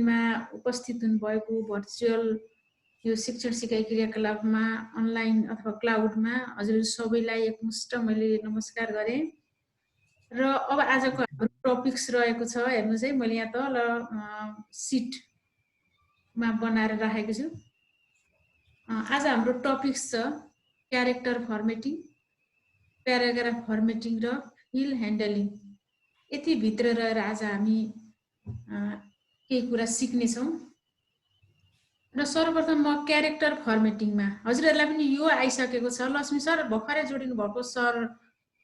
मा उपस्थित हुनुभएको भर्चुअल यो शिक्षण सिकाइ क्रियाकलापमा अनलाइन अथवा क्लाउडमा हजुर सबैलाई एकमुष्ट मैले नमस्कार गरेँ र अब आजको हाम्रो टपिक्स रहेको छ हेर्नुस् है मैले यहाँ तल सिटमा बनाएर राखेको छु। आज हाम्रो टपिक्स छ क्यारेक्टर फर्मेटिङ, प्याराग्राफ फर्मेटिङ र फिल ह्यान्डलिङ। यति भित्र रहेर आज हामी केही कुरा सिक्नेछौँ। र सर्वप्रथम म क्यारेक्टर फर्मेटिङमा हजुरहरूलाई पनि यो आइसकेको छ। लक्ष्मी सर भर्खरै जोडिनु भएको सर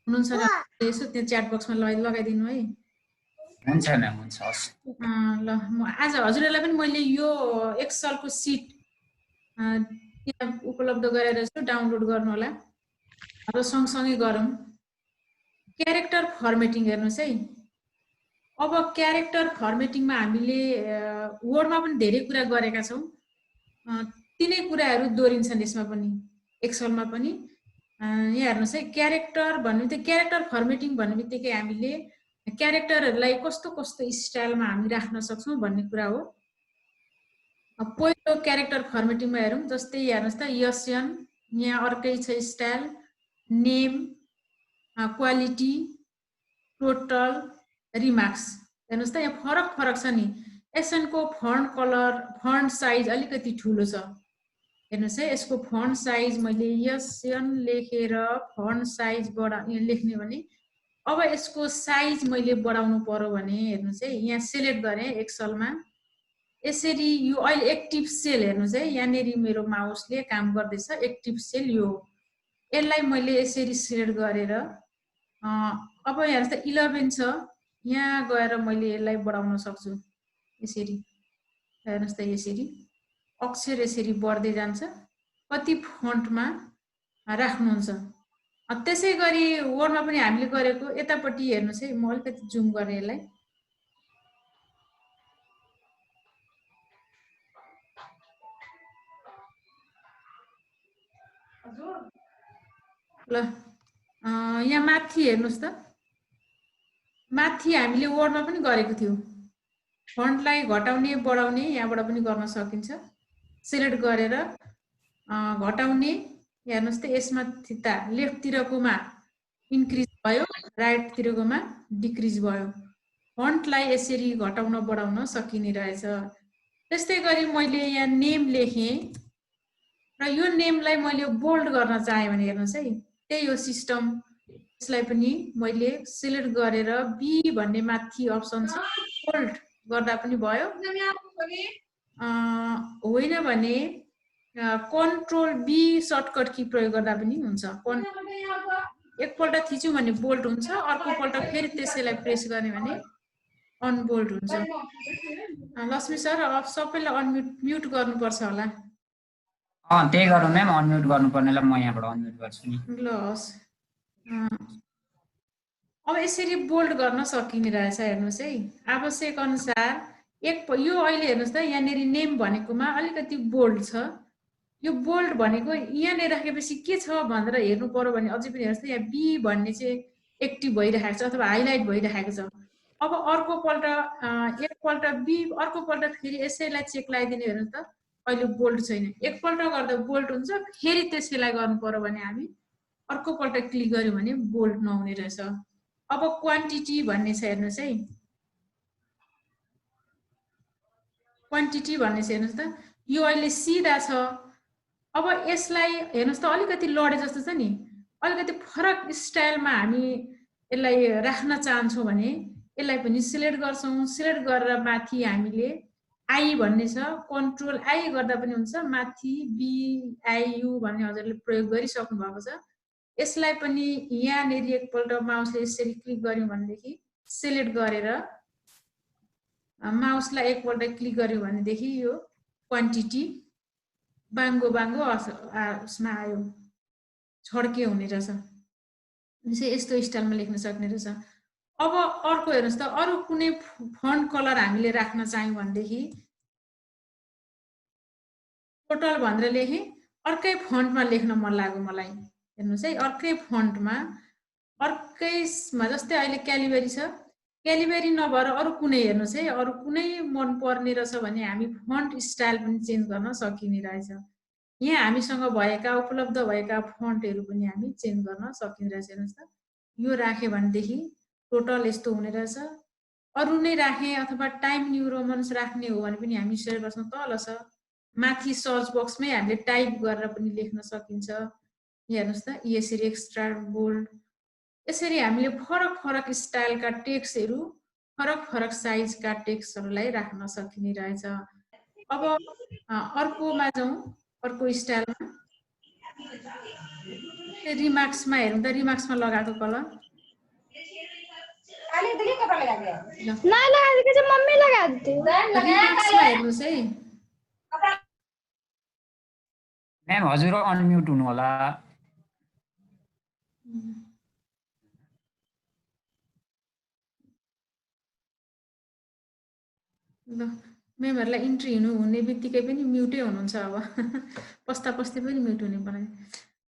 हुनुहुन्छ र यसो त्यहाँ च्याट बक्समा लगाइदिनु है। हुन्छ न, हुन्छ। ल म आज हजुरहरूलाई पनि मैले यो एक्सेलको सिट त्यहाँ उपलब्ध गराएर छु, डाउनलोड गर्नु होला र सँगसँगै गरौँ। क्यारेक्टर फर्मेटिङ हेर्नुहोस् है। अब क्यारेक्टर फर्मेटिङमा हामीले वर्डमा पनि धेरै कुरा गरेका छौँ। तिनै कुराहरू दोहोरिन्छन् यसमा पनि, एक्सेलमा पनि। यहाँ हेर्नुहोस् है, क्यारेक्टर भन्ने बित्तिकै क्यारेक्टर फर्मेटिङ भन्ने बित्तिकै हामीले क्यारेक्टरहरूलाई कस्तो कस्तो स्टाइलमा हामी राख्न सक्छौँ भन्ने कुरा हो। पहिलो क्यारेक्टर फर्मेटिङमा हेरौँ, जस्तै हेर्नुहोस् त यसन, यहाँ अर्कै छ style, name, quality, total, remarks. हेर्नुहोस् त यहाँ फरक फरक छ नि। एसनको फन्ट कलर, फन्ट साइज अलिकति ठुलो छ। हेर्नुहोस् है, यसको फन्ट साइज मैले यसन लेखेर फन्ट साइज लेख्ने भने अब यसको साइज मैले बढाउनु पर्यो भने हेर्नुहोस् है, यहाँ सिलेक्ट गरेँ एक्सेलमा। यसरी यो अहिले एक्टिभ सेल हेर्नुहोस् है, यहाँनिर मेरो माउसले काम गर्दैछ। एक्टिभ सेल यो, यसलाई मैले यसरी सिलेक्ट गरेर अब हेर्नुहोस् त 11 छ, यहाँ गएर मैले यसलाई बढाउन सक्छु। यसरी हेर्नुहोस् त, यसरी अक्षर यसरी बढ्दै जान्छ। कति फन्टमा राख्नुहुन्छ। त्यसै गरी वर्डमा पनि हामीले गरेको यतापट्टि हेर्नुहोस् है, म अलिकति जुम गरेँ यसलाई। ल यहाँ माथि हेर्नुहोस् त, माथि हामीले वर्डमा पनि गरेको थियौँ। फन्टलाई घटाउने बढाउने यहाँबाट पनि गर्न सकिन्छ। सिलेक्ट गरेर घटाउने हेर्नुहोस् त, यसमा थिता लेफ्टतिरकोमा इन्क्रिज भयो, राइटतिरकोमा डिक्रिज भयो। फन्टलाई यसरी घटाउन बढाउन सकिने रहेछ। त्यस्तै गरी मैले यहाँ नेम लेखेँ र यो नेमलाई मैले बोल्ड गर्न चाहेँ भने हेर्नुहोस् है, त्यही हो सिस्टम। यसलाई पनि मैले सिलेक्ट गरेर बी भन्ने माथि अप्सन छ, बोल्ड गर्दा पनि भयो। होइन भने कन्ट्रोल बी सर्टकट की प्रयोग गर्दा पनि हुन्छ। एकपल्ट थिच्यौँ भने बोल्ड हुन्छ, अर्कोपल्ट फेरि त्यसैलाई प्रेस गर्ने भने अनबोल्ड हुन्छ। लक्ष्मी सर अब सबैलाई म्युट गर्नुपर्छ होला। त्यही गरौँ म्याम, अनम्युट गर्नुपर्नेलाई म यहाँबाट अनम्युट गर्छु नि। ल हस्। अब यसरी बोल्ड गर्न सकिने रहेछ। हेर्नुहोस् है, आवश्यक अनुसार यो अहिले हेर्नुहोस् त, यहाँनिर नेम भनेकोमा अलिकति बोल्ड छ। यो बोल्ड भनेको यहाँनिर राखेपछि के छ भनेर हेर्नु पर्यो भने अझै पनि हेर्नुहोस् त, यहाँ बी भन्ने चाहिँ एक्टिभ भइरहेको छ अथवा हाइलाइट भइरहेको छ। अब अर्कोपल्ट एकपल्ट बी, अर्कोपल्ट फेरि यसैलाई चेक लगाइदिने। हेर्नुहोस् त, अहिले बोल्ड छैन। एकपल्ट गर्दा बोल्ड हुन्छ, फेरि त्यसैलाई गर्नु पर्यो भने हामी अर्कोपल्ट क्लिक गर्यौँ भने बोल्ड नहुने रहेछ। अब क्वान्टिटी भन्ने छ, हेर्नुहोस् है, क्वान्टिटी भन्ने छ। हेर्नुहोस् त, यो अहिले सिधा छ। अब यसलाई हेर्नुहोस् त, अलिकति लडे जस्तो छ नि। अलिकति फरक स्टाइलमा हामी यसलाई राख्न चाहन्छौँ भने यसलाई पनि सिलेक्ट गर्छौँ। सिलेक्ट गरेर माथि हामीले आई भन्ने छ, कन्ट्रोल आई गर्दा पनि हुन्छ। माथि बिआइयु भन्ने हजुरले प्रयोग गरिसक्नु भएको छ। यसलाई पनि यहाँनिर एकपल्ट माउसले यसरी क्लिक गर्यौँ भनेदेखि सिलेक्ट गरेर माउसलाई एकपल्ट क्लिक गर्यौँ भनेदेखि यो क्वान्टिटी बाङ्गो बाङ्गो उसमा आयो, छड्के हुने रहेछ। यस्तो स्टाइलमा लेख्न सक्ने रहेछ। अब अर्को हेर्नुहोस् त, अरू कुनै फन्ट कलर हामीले राख्न चाह्यौँ भनेदेखि टोटल भनेर लेखेँ, अर्कै फन्टमा लेख्न मन लाग्यो मलाई। हेर्नुहोस् है, अर्कै फन्टमा अर्कैमा, जस्तै अहिले क्यालिबरी छ, क्यालिबरी नभएर अरू कुनै हेर्नुहोस् है, अरू कुनै मन पर्ने रहेछ भने हामी फन्ट स्टाइल पनि चेन्ज गर्न सकिने रहेछ। यहाँ हामीसँग भएका उपलब्ध भएका फन्टहरू पनि हामी चेन्ज गर्न सकिने रहेछ। हेर्नुहोस् त, यो राख्यो भनेदेखि टोटल यस्तो हुने रहेछ। अरू नै राखेँ अथवा टाइम न्यू रोमन्स राख्ने हो भने पनि हामी सेयर गर्छौँ, तल छ माथि सर्च बक्समै हामीले टाइप गरेर पनि लेख्न सकिन्छ। हेर्नुहोस् त, यसरी एक्स्ट्रा बोल्ड, यसरी हामीले फरक फरक स्टाइलका टेक्स्टहरू, फरक फरक साइजका टेक्स्टहरूलाई राख्न सकिने रहेछ। अब अर्कोमा जाउँ, अर्को स्टाइलमा रिमार्क्समा हेरौँ त, रिमार्क्समा लगाएको कलर रिमार्क्समा हेर्नुहोस् है। म्याम हजुर अनम्युट हुनु होला। ल म्यामहरूलाई इन्ट्री हुने बित्तिकै पनि म्युटै हुनुहुन्छ। अब पस्ता पस्दै पनि म्युट हुने बनाए।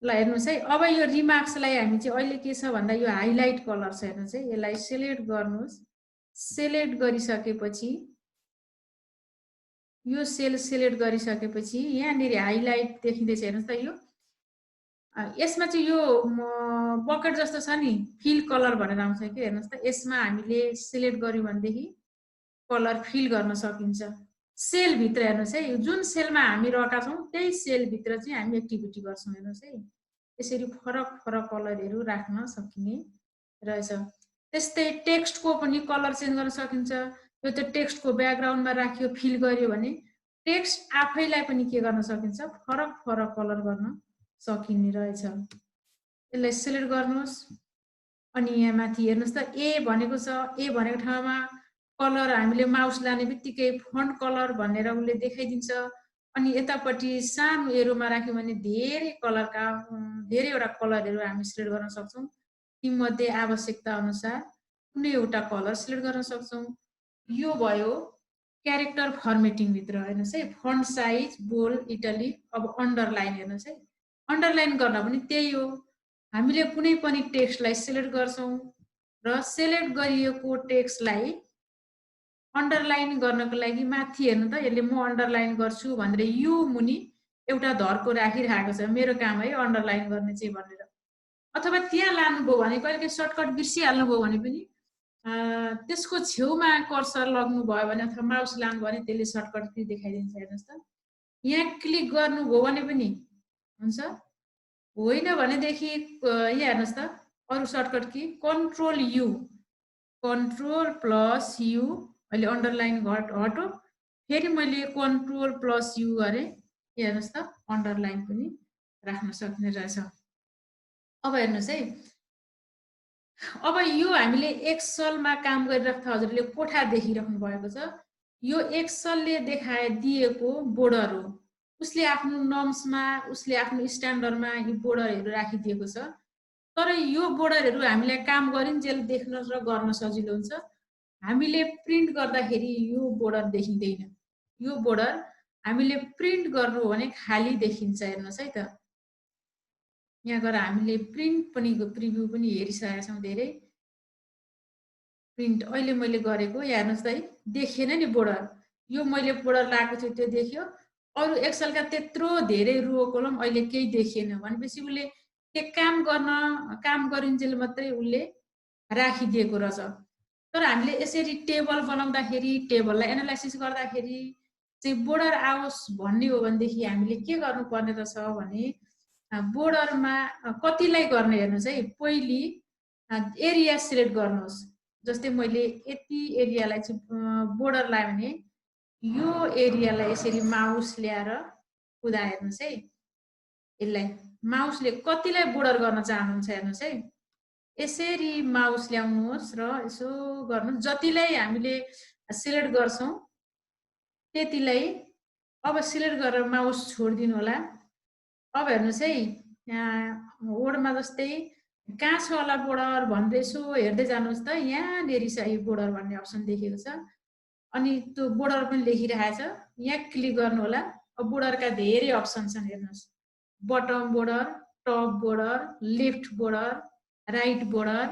ल हेर्नुहोस् है, अब यो रिमार्क्सलाई हामी चाहिँ अहिले के छ भन्दा यो हाइलाइट कलर छ। हेर्नुहोस् है, यसलाई सिलेक्ट गर्नुहोस्। सिलेक्ट गरिसकेपछि यो सेल सिलेक्ट गरिसकेपछि यहाँनिर हाइलाइट देखिँदैछ। हेर्नुहोस् त, यो यसमा चाहिँ यो बकेट जस्तो छ नि, फिल कलर भनेर आउँछ कि। हेर्नुहोस् त, यसमा हामीले सिलेक्ट गर्यौँ भनेदेखि कलर फिल गर्न सकिन्छ। सेलभित्र हेर्नुहोस् है, जुन सेलमा हामी रहेका छौँ त्यही सेलभित्र चाहिँ हामी एक्टिभिटी गर्छौँ। हेर्नुहोस् है, यसरी फरक फरक कलरहरू राख्न सकिने रहेछ। त्यस्तै टेक्स्टको पनि कलर चेन्ज गर्न सकिन्छ। यो त टेक्स्टको ब्याकग्राउन्डमा राख्यो, फिल गर्यो भने टेक्स्ट आफैलाई पनि के गर्न सकिन्छ, फरक फरक कलर गर्न सकिने रहेछ। यसलाई सिलेक्ट गर्नुहोस्। अनि यहाँ माथि हेर्नुहोस् त, ए भनेको छ। ए भनेको ठाउँमा कलर हामीले माउस लाने बित्तिकै फन्ट कलर भनेर उसले देखाइदिन्छ। अनि यतापट्टि सानो एरोमा राख्यौँ भने धेरै कलरका धेरैवटा कलरहरू हामी सिलेक्ट गर्न सक्छौँ। तीमध्ये आवश्यकता अनुसार कुनै एउटा कलर सिलेक्ट गर्न सक्छौँ। यो भयो क्यारेक्टर फर्मेटिङभित्र। हेर्नुहोस् है, फन्ट साइज, बोल्ड, इटालिक। अब अन्डरलाइन हेर्नुहोस् है, अन्डरलाइन गर्न पनि त्यही हो। हामीले कुनै पनि टेक्स्टलाई सिलेक्ट गर्छौँ र सिलेक्ट गरिएको टेक्स्टलाई अन्डरलाइन गर्नको लागि माथि हेर्नु त, यसले म अन्डरलाइन गर्छु भनेर यो मुनि एउटा धर्को राखिरहेको छ। मेरो काम है अन्डरलाइन गर्ने चाहिँ भनेर। अथवा त्यहाँ लानुभयो भने कहिले सर्टकट बिर्सिहाल्नुभयो भने पनि त्यसको छेउमा कर्सर लग्नु भयो भने अथवा माउस लानुभयो भने त्यसले सर्टकट कि देखाइदिन्छ। हेर्नुहोस् त, यहाँ क्लिक गर्नुभयो भने पनि हुन्छ, होइन भनेदेखि यहाँ हेर्नुहोस् त, अरू सर्टकट कि control you, control plus you. अहिले अन्डरलाइन हटो, फेरि मैले कन्ट्रोल प्लस यु गरेँ। हेर्नुहोस् त, अन्डरलाइन पनि राख्न सक्ने रहेछ। अब हेर्नुहोस् है, अब यो हामीले एक्सलमा काम गरिरहेको छ। हजुरले कोठा देखिराख्नु भएको छ, यो एक्सलले दिएको बोर्डर हो। उसले आफ्नो नर्म्समा, उसले आफ्नो स्ट्यान्डर्डमा यी बोर्डरहरू राखिदिएको छ। तर यो बोर्डरहरू हामीलाई काम गरिन्जेल देख्न र गर्न सजिलो हुन्छ। हामीले प्रिन्ट गर्दाखेरि यो बोर्डर देखिँदैन। यो बोर्डर हामीले प्रिन्ट गर्नु हो भने खाली देखिन्छ। हेर्नुहोस् है त, यहाँ गएर हामीले प्रिन्ट पनि प्रिभ्यू पनि हेरिसकेका छौँ धेरै। प्रिन्ट अहिले मैले गरेको हेर्नुहोस् त है, देखेन नि बोर्डर। यो मैले बोर्डर लगाएको छु त्यो देखियो, अरू एक्सलका त्यत्रो धेरै रो कलम अहिले केही देखिएन। भनेपछि उसले त्यो काम गरिन्जेल मात्रै उसले राखिदिएको रहेछ। तर हामीले यसरी टेबल बनाउँदाखेरि, टेबललाई एनालाइसिस गर्दाखेरि चाहिँ बोर्डर आओस् भन्ने हो भनेदेखि हामीले के गर्नुपर्ने रहेछ भने बोर्डरमा कतिलाई गर्ने हेर्नुहोस् है, पहिली एरिया सिलेक्ट गर्नुहोस्। जस्तै मैले यति एरियालाई चाहिँ बोर्डर लायो भने यो एरियालाई यसरी माउस ल्याएर कुदा। हेर्नुहोस् है, यसलाई माउसले कतिलाई बोर्डर गर्न चाहनुहुन्छ हेर्नुहोस् है, यसरी माउस ल्याउनुहोस् र यसो गर्नुहोस्। जतिलाई हामीले सिलेक्ट गर्छौँ त्यतिलाई अब सिलेक्ट गरेर माउस छोडिदिनु होला। अब हेर्नुहोस् है, यहाँ वर्डमा जस्तै कहाँ छ होला बोर्डर भनेर यसो हेर्दै जानुहोस् त, यहाँनिर छ यो बोर्डर भन्ने अप्सन देखेको छ। अनि त्यो बोर्डर पनि लेखिरहेको छ, यहाँ क्लिक गर्नु होला। अब बोर्डरका धेरै अप्सन छन्। हेर्नुहोस्, bottom border, top border, left border, right border,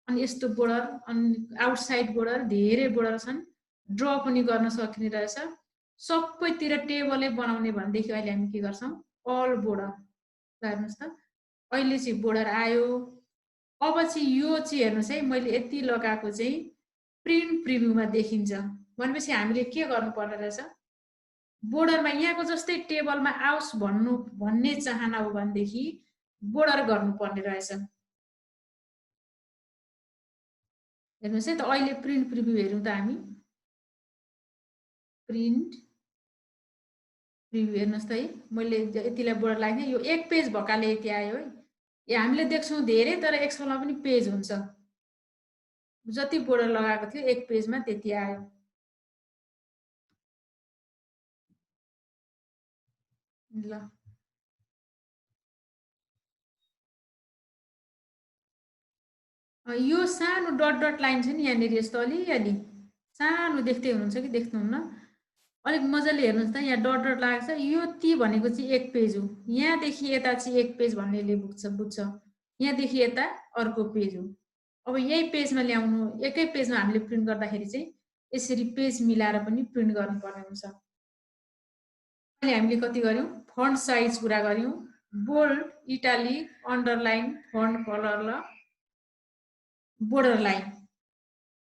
अनि यस्तो बोर्डर अनि आउटसाइड बोर्डर धेरै बोर्डर छन् ड्र पनि गर्न सकिने रहेछ सबैतिर टेबलै बनाउने भनेदेखि अहिले हामी के गर्छौं अल बोर्डर हेर्नुस् त अहिले चाहिँ बोर्डर आयो अब चाहिँ यो चाहिँ हेर्नुस् है मैले यति लगाएको चाहिँ प्रिन्ट प्रिभ्यूमा देखिन्छ भनेपछि हामीले के गर्नुपर्ने रहेछ बोर्डरमा यहाँको जस्तै टेबलमा आओस् भन्ने चाहना हो भनेदेखि बोर्डर गर्नुपर्ने रहेछ हेर्नुस् है त अहिले प्रिन्ट प्रिभ्यू हेरौँ त हामी प्रिन्ट प्रिभ्यू हेर्नुस् त है मैले यतिलाई बोर्डर लाग्ने यो एक पेज भएकाले यति आयो है ए हामीले देख्छौं धेरै तर एक्सेलमा पनि पेज हुन्छ जति बोर्डर लगाएको थियो एक पेजमा त्यति आयो ल यो सानो डट डट लाइन छ नि यहाँनिर यस्तो अलिअलि सानो देख्दै हुनुहुन्छ कि देख्नुहुन्न अलिक मजाले हेर्नुहोस् त यहाँ डट डट लागेको छ यो ती भनेको चाहिँ एक पेज हो यहाँदेखि यता चाहिँ एक पेज भन्नेले बुझ्छ यहाँदेखि यता अर्को पेज हो अब यही पेजमा ल्याउनु एकै पेजमा हामीले प्रिन्ट गर्दाखेरि चाहिँ यसरी पेज मिलाएर पनि प्रिन्ट गर्नुपर्ने हुन्छ अहिले हामीले कति गर्यौं फन्ट साइज पुरा गर्यौं bold italic underline font colour ल बोर्डर लाइन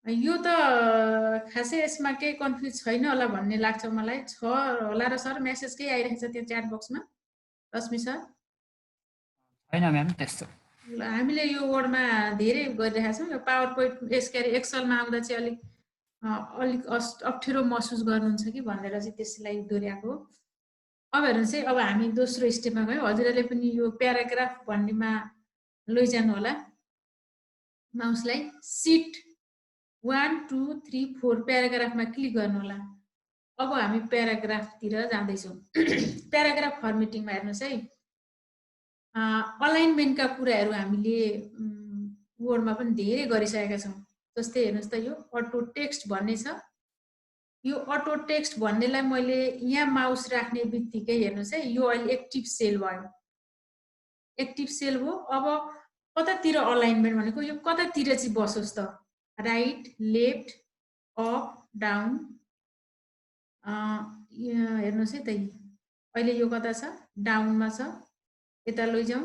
यो त खासै यसमा केही कन्फ्युज छैन होला भन्ने लाग्छ मलाई छ होला र सर मेसेज केही आइरहेको छ त्यो च्याट बक्समा रश्मि सर हैन म्याम त्यस्तो ल हामीले यो वर्डमा धेरै गरिरहेका छौं यो पावर पोइन्ट एक्सेलमा आउँदा चाहिँ अलिक अप्ठ्यारो महसुस गर्नुहुन्छ कि भनेर चाहिँ त्यसलाई दोहोर्याएको अब हेर्नुहोस् है अब हामी दोस्रो स्टेपमा गयौं हजुरहरूले पनि यो प्याराग्राफ भन्नेमा लैजानु होला माउसलाई सिट 1 2 3 4 प्याराग्राफमा क्लिक गर्नु होला अब हामी प्याराग्राफतिर जाँदैछौँ प्याराग्राफ फर्मेटिङमा हेर्नुहोस् है अलाइनमेन्टका कुराहरू हामीले वर्डमा पनि धेरै गरिसकेका छौँ जस्तै हेर्नुहोस् त यो अटो टेक्स्ट भन्ने छ यो अटो टेक्स्ट भन्नेलाई मैले यहाँ माउस राख्ने बित्तिकै हेर्नुहोस् है यो अहिले एक्टिभ सेल भयो एक्टिभ सेल हो अब कतातिर अलाइनमेन्ट भनेको यो कतातिर चाहिँ बसोस् त राइट लेफ्ट अप डाउन हेर्नुहोस् है त अहिले यो कता छ डाउनमा छ यता लैजाउँ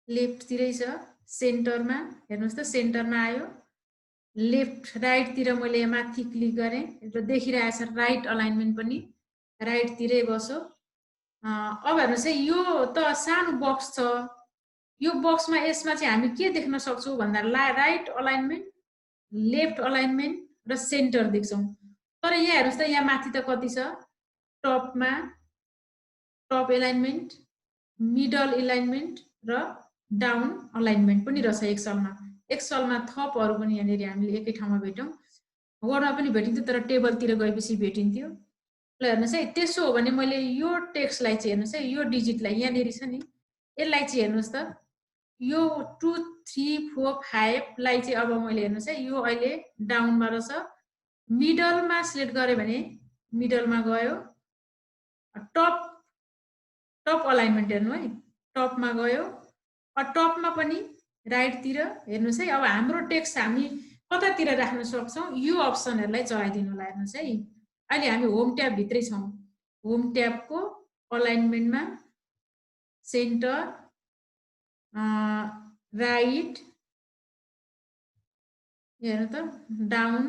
लेफ्टतिरै छ सेन्टरमा हेर्नुहोस् त सेन्टरमा आयो लेफ्ट राइटतिर मैले माथि क्लिक गरेँ र देखिरहेछ राइट अलाइनमेन्ट पनि राइटतिरै बसो अब हेर्नुहोस् है यो त सानो बक्स छ यो बक्समा यसमा चाहिँ हामी के देख्न सक्छौँ भन्दा राइट अलाइनमेन्ट लेफ्ट अलाइनमेन्ट र सेन्टर देख्छौँ तर यहाँ हेर्नुहोस् त यहाँ माथि त कति छ टपमा टप एलाइनमेन्ट मिडल एलाइनमेन्ट र डाउन अलाइनमेन्ट पनि रहेछ एक्सेलमा थपहरू पनि यहाँनिर हामीले एकै ठाउँमा भेट्यौँ वर्डमा पनि भेटिन्थ्यो तर टेबलतिर गएपछि भेटिन्थ्यो ल हेर्नुहोस् है त्यसो हो भने मैले यो टेक्स्टलाई चाहिँ हेर्नुहोस् है यो डिजिटलाई यहाँनिर छ नि यसलाई चाहिँ हेर्नुहोस् त यो 2 3 4 5 लाई चाहिँ अब मैले हेर्नुहोस् है यो अहिले डाउनमा रहेछ मिडलमा सिलेक्ट गरेँ भने मिडलमा गयो टप अलाइनमेन्ट हेर्नु है टपमा गयो टपमा पनि राइटतिर हेर्नुहोस् है अब हाम्रो टेक्स्ट हामी कतातिर राख्न सक्छौँ यो अप्सनहरूलाई चलाइदिनु होला हेर्नुहोस् है अहिले हामी होम ट्याब भित्रै छौँ होम ट्याबको अलाइनमेन्टमा सेन्टर राइट हेर्नु त डाउन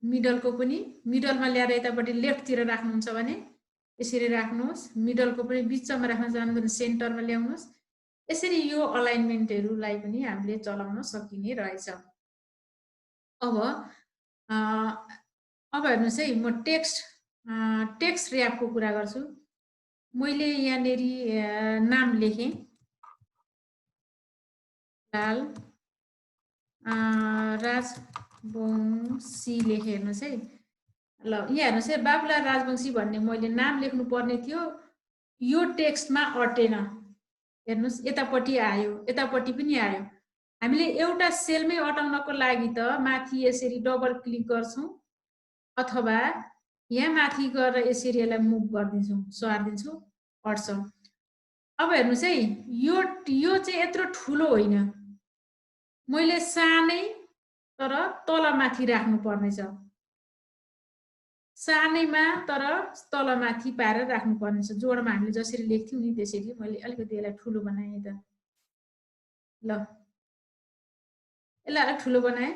मिडलको पनि मिडलमा ल्याएर यतापट्टि लेफ्टतिर राख्नुहुन्छ भने यसरी राख्नुहोस् मिडलको पनि बिचमा राख्न चाहनुहुन्छ भने सेन्टरमा ल्याउनुहोस् यसरी यो अलाइनमेन्टहरूलाई पनि हामीले चलाउन सकिने रहेछ अब हेर्नुहोस् है म टेक्स्ट र्यापको कुरा गर्छु मैले यहाँनिर नाम लेखेँ लाल राजवंशी लेखेँ हेर्नुहोस् है ल यहाँ हेर्नुहोस् है बाबुलाल राजवंशी भन्ने मैले नाम लेख्नु पर्ने थियो यो टेक्स्टमा अटेन हेर्नुहोस् यतापट्टि आयो यतापट्टि पनि आयो हामीले एउटा सेलमै अटाउनको लागि त माथि यसरी डबल क्लिक गर्छौँ अथवा यहाँ माथि गरेर यसरी यसलाई मुभ गरिदिन्छौँ सार्दिन्छौँ अट्छौँ अब हेर्नुस् है यो चाहिँ यत्रो ठुलो होइन मैले सानै तर तलमाथि राख्नु पर्ने छ सानैमा तर तलमाथि पारेर राख्नु पर्ने छ जोडमा हामीले जसरी लेख्थ्यौं नि त्यसरी मैले अलिकति यसलाई ठुलो बनाएँ त ल यसलाई अलिक ठुलो बनाएँ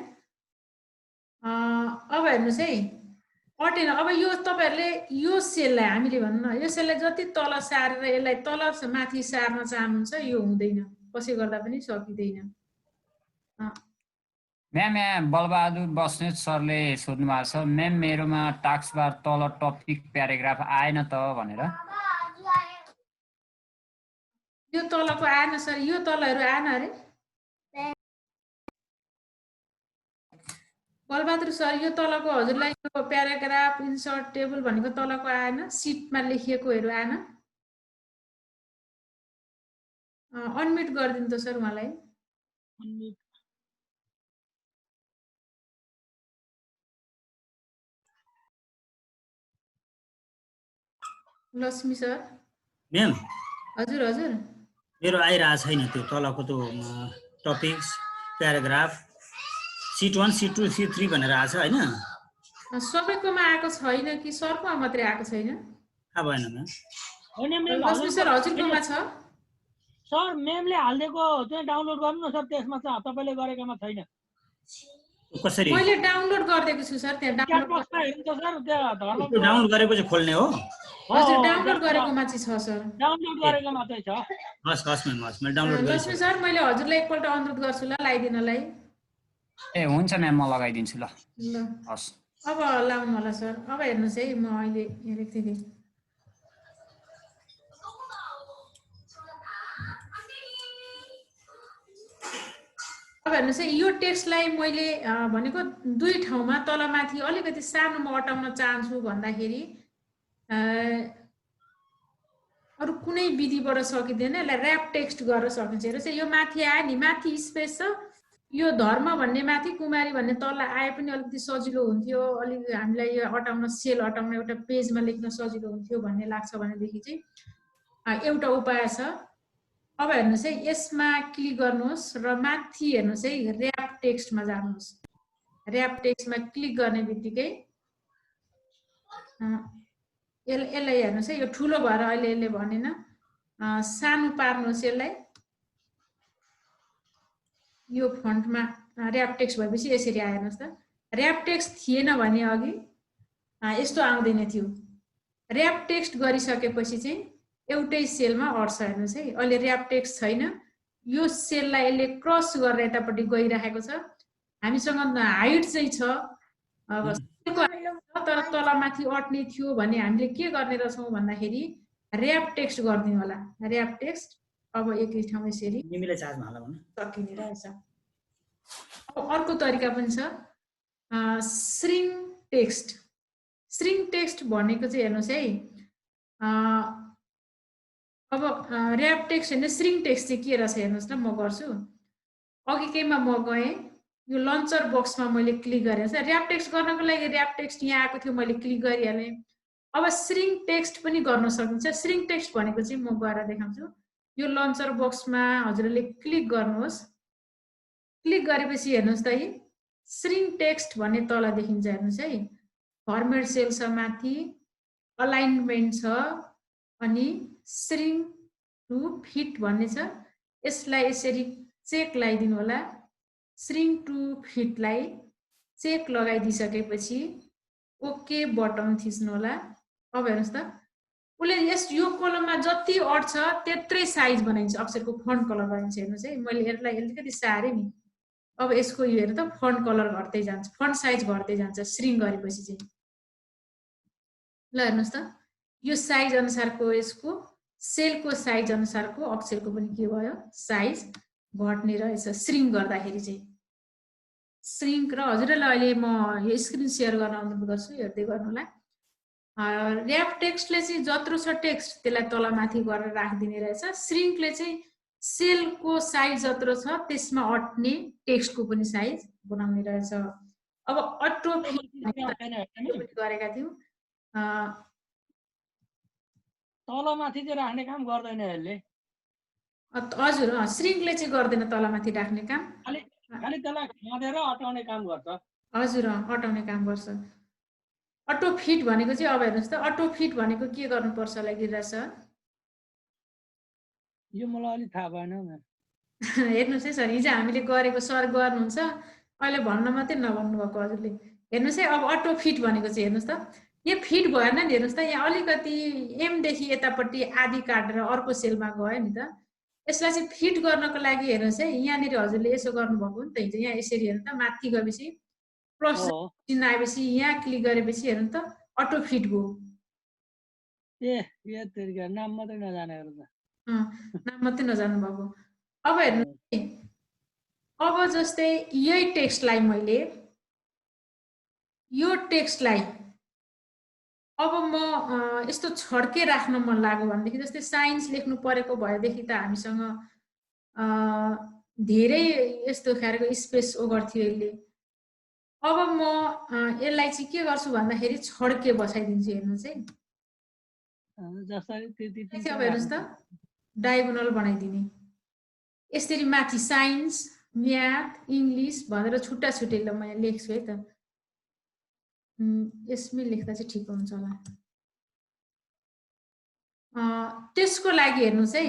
अब हेर्नुस् है अटेन अब यो तपाईहरुले यो सेललाई हामीले भन्नु न यो सेललाई जति तल सारेर यसलाई तल माथि सार्न चाहनुहुन्छ यो हुँदैन कसै गर्दा पनि सकिदैन म्याम यहाँ बलबहादुर बस्नेत सरले सोध्नु भएको छ म्याम मेरोमा टास्क बार तल टपिक प्याराग्राफ आएन त भनेर यो तलको आएन सर यो तलहरु आएन अरे बलबहादुर सर यो तलको हजुरलाई यो प्याराग्राफ इन्सर्ट टेबल भनेको तलको आएन सिटमा लेखिएकोहरु आएन अनम्युट गर्दिनु त सर मलाई लक्ष्मी सर म्याम हजुर हजुर मेरो आइरहेको छैन त्यो तलको त्यो topics paragraph sheet 1 sheet 2 sheet 3 भनेर आछ हैन सबैकोमा आएको छैन कि सरकोमा मात्रै आएको छैन थाहा भएन म्याम हैन म्याम लक्ष्मी सर हजुरकोमा छ सर म्यामले हाल्दिएको चाहिँ डाउनलोड गर्नु न सर त्यसमा चाहिँ तपाईले गरेकोमा छैन कसरी मैले डाउनलोड गर्दिएको छु सर त्यहाँ डाउनलोड बक्समा हेर्नु त सर त्यहाँ धर्म डाउनलोड गरेपछि खोल्ने हो हजुर डाउनलोड गरेकोमा चाहिँ छ सर डाउनलोड गरेकोमा चाहिँ छ हस् हस् म्याम हस् मैले डाउनलोड गरेँ लक्ष्मी सर मैले हजुरलाई एकपल्ट अनुरोध गर्छु ल लगाइदिनलाई ए हुन्छ म्याम म लगाइदिन्छु ल ल हस् अब लाउनु होला सर अब हेर्नुस् है म अहिले हेरेको थिएँ अब हेर्नुस् है यो टेक्स्टलाई मैले भनेको दुई ठाउँमा तलमाथि अलिकति सानोमा अटाउन चाहन्छु भन्दाखेरि अरु कुनै विधिबाट सकिदैन यसलाई र्याप टेक्स्ट गरेर सकिन्छ हेर्नुस् यो माथि आयो नि माथि स्पेस छ यो धर्म भन्ने माथि कुमारी भन्ने तल आए पनि अलिकति सजिलो हुन्थ्यो अलि हामीलाई यो अटाउन सेल अटाउन एउटा पेजमा लेख्न सजिलो हुन्थ्यो भन्ने लाग्छ भनेदेखि चाहिँ एउटा उपाय छ अब हेर्नुस् है यसमा क्लिक गर्नुहोस् र माथि हेर्नुस् है र्याप टेक्स्टमा जानुहोस् र्याप टेक्स्टमा क्लिक गर्ने बित्तिकै यसलाई हेर्नुस् है यो ठुलो भएर अहिले यसले भनेन सानो पार्नुहोस् यसलाई यो फन्टमा र्याप टेक्स्ट भएपछि यसरी आयो हेर्नुस् त र्याप टेक्स्ट थिएन भने अघि यस्तो आउँदैन थियो र्याप टेक्स्ट गरिसकेपछि चाहिँ एउटै सेलमा अट्छ हेर्नुस् है अहिले र्याप टेक्स्ट छैन यो सेललाई यसले क्रस गरेर यतापट्टि गइराखेको छ हामीसँग हाइट चाहिँ छ अब तर तलमाथि अट्ने थियो भने हामीले के गर्ने रहेछौँ भन्दाखेरि र्याप टेक्स्ट गरिदिनु होला र्याप टेक्स्ट अब एकै ठाउँ यसरी तिमीले चार्जमा हाल भन सकिने रहेछ अब अर्को तरिका पनि छ स्ट्रिङ टेक्स्ट भनेको चाहिँ हेर्नुस् है अब र्याप टेक्स्ट हैन स्ट्रिङ टेक्स्ट चाहिँ के रहेछ हेर्नुस् न म गर्छु अघि केमा म गएँ यो लन्चर बक्समा मैले क्लिक गरेँ र्याप टेक्स्ट गर्नको लागि र्याप टेक्स्ट यहाँ आएको थियो मैले क्लिक गरिहालेँ अब स्ट्रिङ टेक्स्ट पनि गर्न सकिन्छ स्ट्रिङ टेक्स्ट भनेको चाहिँ म गएर देखाउँछु यो लन्चर बक्समा हजुरले क्लिक गर्नुहोस् क्लिक गरेपछि हेर्नुस् त है स्ट्रिङ टेक्स्ट भन्ने तल देखिन्छ हेर्नुस् है फर्मेट सेल छ माथि अलाइनमेन्ट छ अनि स्ट्रिङ टु फिट भन्ने छ यसलाई यसरी चेक लगाइदिनु होला स्ट्रिङ टु फिटलाई चेक लगाइदिसकेपछि ओके बटन थिच्नु होला अब हेर्नुस् त उसले यो कलममा जति अट्छ त्यत्रै साइज बनाइन्छ अक्षरको फन्ट कलर बनाइन्छ हेर्नुस् है मैले यसलाई अलिकति सारेँ नि अब यसको यो हेर्नु त फन्ट कलर घट्दै जान्छ फन्ट साइज घट्दै जान्छ स्ट्रिङ गरेपछि चाहिँ ल हेर्नुस् त यो साइज अनुसारको यसको सेलको साइज अनुसारको अक्षरको पनि के भयो साइज घट्ने रहेछ स्ट्रिङ गर्दाखेरि चाहिँ स्ट्रिङ र हजुरलाई अहिले म यो स्क्रिन सेयर गर्न अनुरोध गर्छु हेर्दै गर्नुलाई र्याप टेक्स्टले चाहिँ जत्रो छ टेक्स्ट त्यसलाई तलमाथि गरेर राखिदिने रहेछ स्ट्रिङले चाहिँ सेलको साइज जत्रो छ त्यसमा अट्ने टेक्स्टको पनि साइज बनाउने रहेछ अब अटो गरेका थियौँ तलमाथि चाहिँ राख्ने काम गर्दैन यसले हजुर श्रिङ्कले चाहिँ गर्दैन तलमाथि राख्ने काम। खालि त्यसलाई खनेर अटाउने काम गर्छ। हजुर अटाउने काम गर्छ। अटो फिट भनेको चाहिँ अब हेर्नुहोस् त अटो फिट भनेको के गर्नुपर्छ होला गिरिराज सर? यो मलाई अलिक थाहा भएन। हेर्नुहोस् है सर, हिजो हामीले गरेको सर गर्नुहुन्छ, अहिले भन्न मात्रै नभन्नु भएको हजुरले। हेर्नुहोस् है अब अटो फिट भनेको चाहिँ हेर्नुहोस् त यहाँ फिट भएन नि, हेर्नुहोस् त यहाँ अलिकति एमदेखि यतापट्टि आधी काटेर अर्को सेलमा गयो नि त। यसलाई चाहिँ फिट गर्नको लागि हेर्नुहोस् है यहाँनिर हजुरले यसो गर्नुभएको नि त हिजो, यहाँ यसरी हेर्नु त माथि गएपछि प्लस चिन्ह आएपछि यहाँ क्लिक गरेपछि हेर्नु त अटो फिट भयो। नाम मात्रै नजानेको त। नाम मात्रै नजान्नु भएको। अब हेर्नु अब जस्तै यही टेक्स्टलाई मैले यो टेक्स्टलाई अब म यस्तो छड्के राख्न मन लाग्यो भनेदेखि जस्तै साइन्स लेख्नु परेको भएदेखि त हामीसँग धेरै यस्तो खालको स्पेस ओभर थियो यसले। अब म यसलाई चाहिँ के गर्छु भन्दाखेरि छड्के बसाइदिन्छु। हेर्नुहोस् है अब हेर्नुहोस् त डायगोनल बनाइदिने। यसरी माथि साइन्स म्याथ इङ्ग्लिस भनेर छुट्टा छुट्टै ल म यहाँ लेख्छु है त। यसमै लेख्दा चाहिँ ठिक हुन्छ होला। त्यसको लागि हेर्नुहोस् है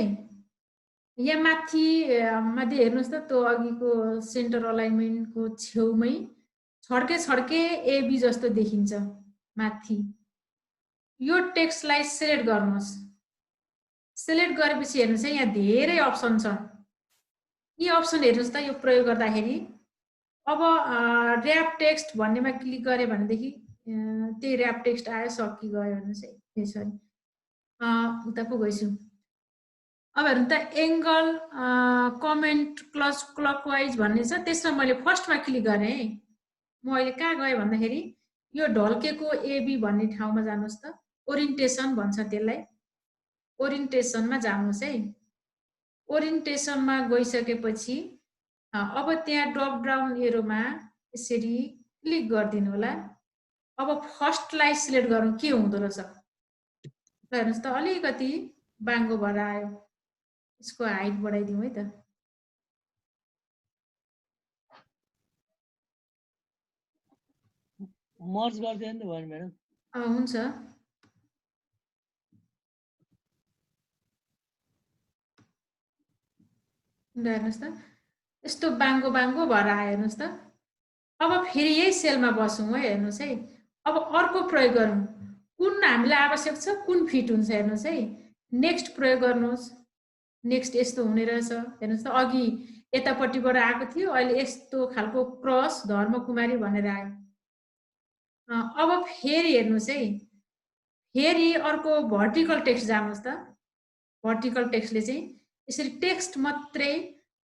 यहाँ माथि हेर्नुहोस् त त्यो अघिको सेन्टर अलाइनमेन्टको छेउमै छड्के छड्के एबी जस्तो देखिन्छ माथि। यो टेक्स्टलाई सिलेक्ट गर्नुहोस्। सिलेक्ट गरेपछि हेर्नुहोस् है यहाँ धेरै अप्सन छ। यी अप्सन हेर्नुहोस् त यो प्रयोग गर्दाखेरि अब ऱ्याप टेक्स्ट भन्नेमा क्लिक गरे भनेदेखि त्यही ऱ्याप टेक्स्ट आयो, सकि गयो। हेर्नुहोस् है यसरी उता पो गइछु। अब हेर्नु त एङ्गल कमेन्ट क्लकवाइज भन्ने छ, त्यसमा मैले फर्स्टमा क्लिक गरेँ है। म अहिले कहाँ गएँ भन्दाखेरि यो ढल्केको एबी भन्ने ठाउँमा जानुहोस् त, ओरिएन्टेसन भन्छ त्यसलाई। ओरिएन्टेसनमा जानुहोस् है। ओरिएन्टेसनमा गइसकेपछि अब त्यहाँ ड्रप डाउन एरोमा यसरी क्लिक गरिदिनु होला। अब फर्स्टलाई सिलेक्ट गरौँ के हुँदो रहेछ। हेर्नुहोस् त अलिकति बाङ्गो भएर आयो। यसको हाइट बढाइदिउँ है त। मर्ज गरिदियो नि त भयो म्याडम। हुन्छ। हेर्नुहोस् त यस्तो बाङ्गो बाङ्गो भएर आयो। हेर्नुहोस् त अब फेरि यही सेलमा बसौँ है। हेर्नुहोस् है अब अर्को प्रयोग गरौँ। कुन हामीलाई आवश्यक छ कुन फिट हुन्छ हेर्नुहोस् है। नेक्स्ट प्रयोग गर्नुहोस्। नेक्स्ट यस्तो हुने रहेछ। हेर्नुहोस् त अघि यतापट्टिबाट आएको थियो, अहिले यस्तो खालको क्रस धर्मकुमारी भनेर आयो। अब फेरि हेर्नुहोस् है फेरि अर्को भर्टिकल टेक्स्ट जानुहोस् त। भर्टिकल टेक्स्टले चाहिँ यसरी टेक्स्ट मात्रै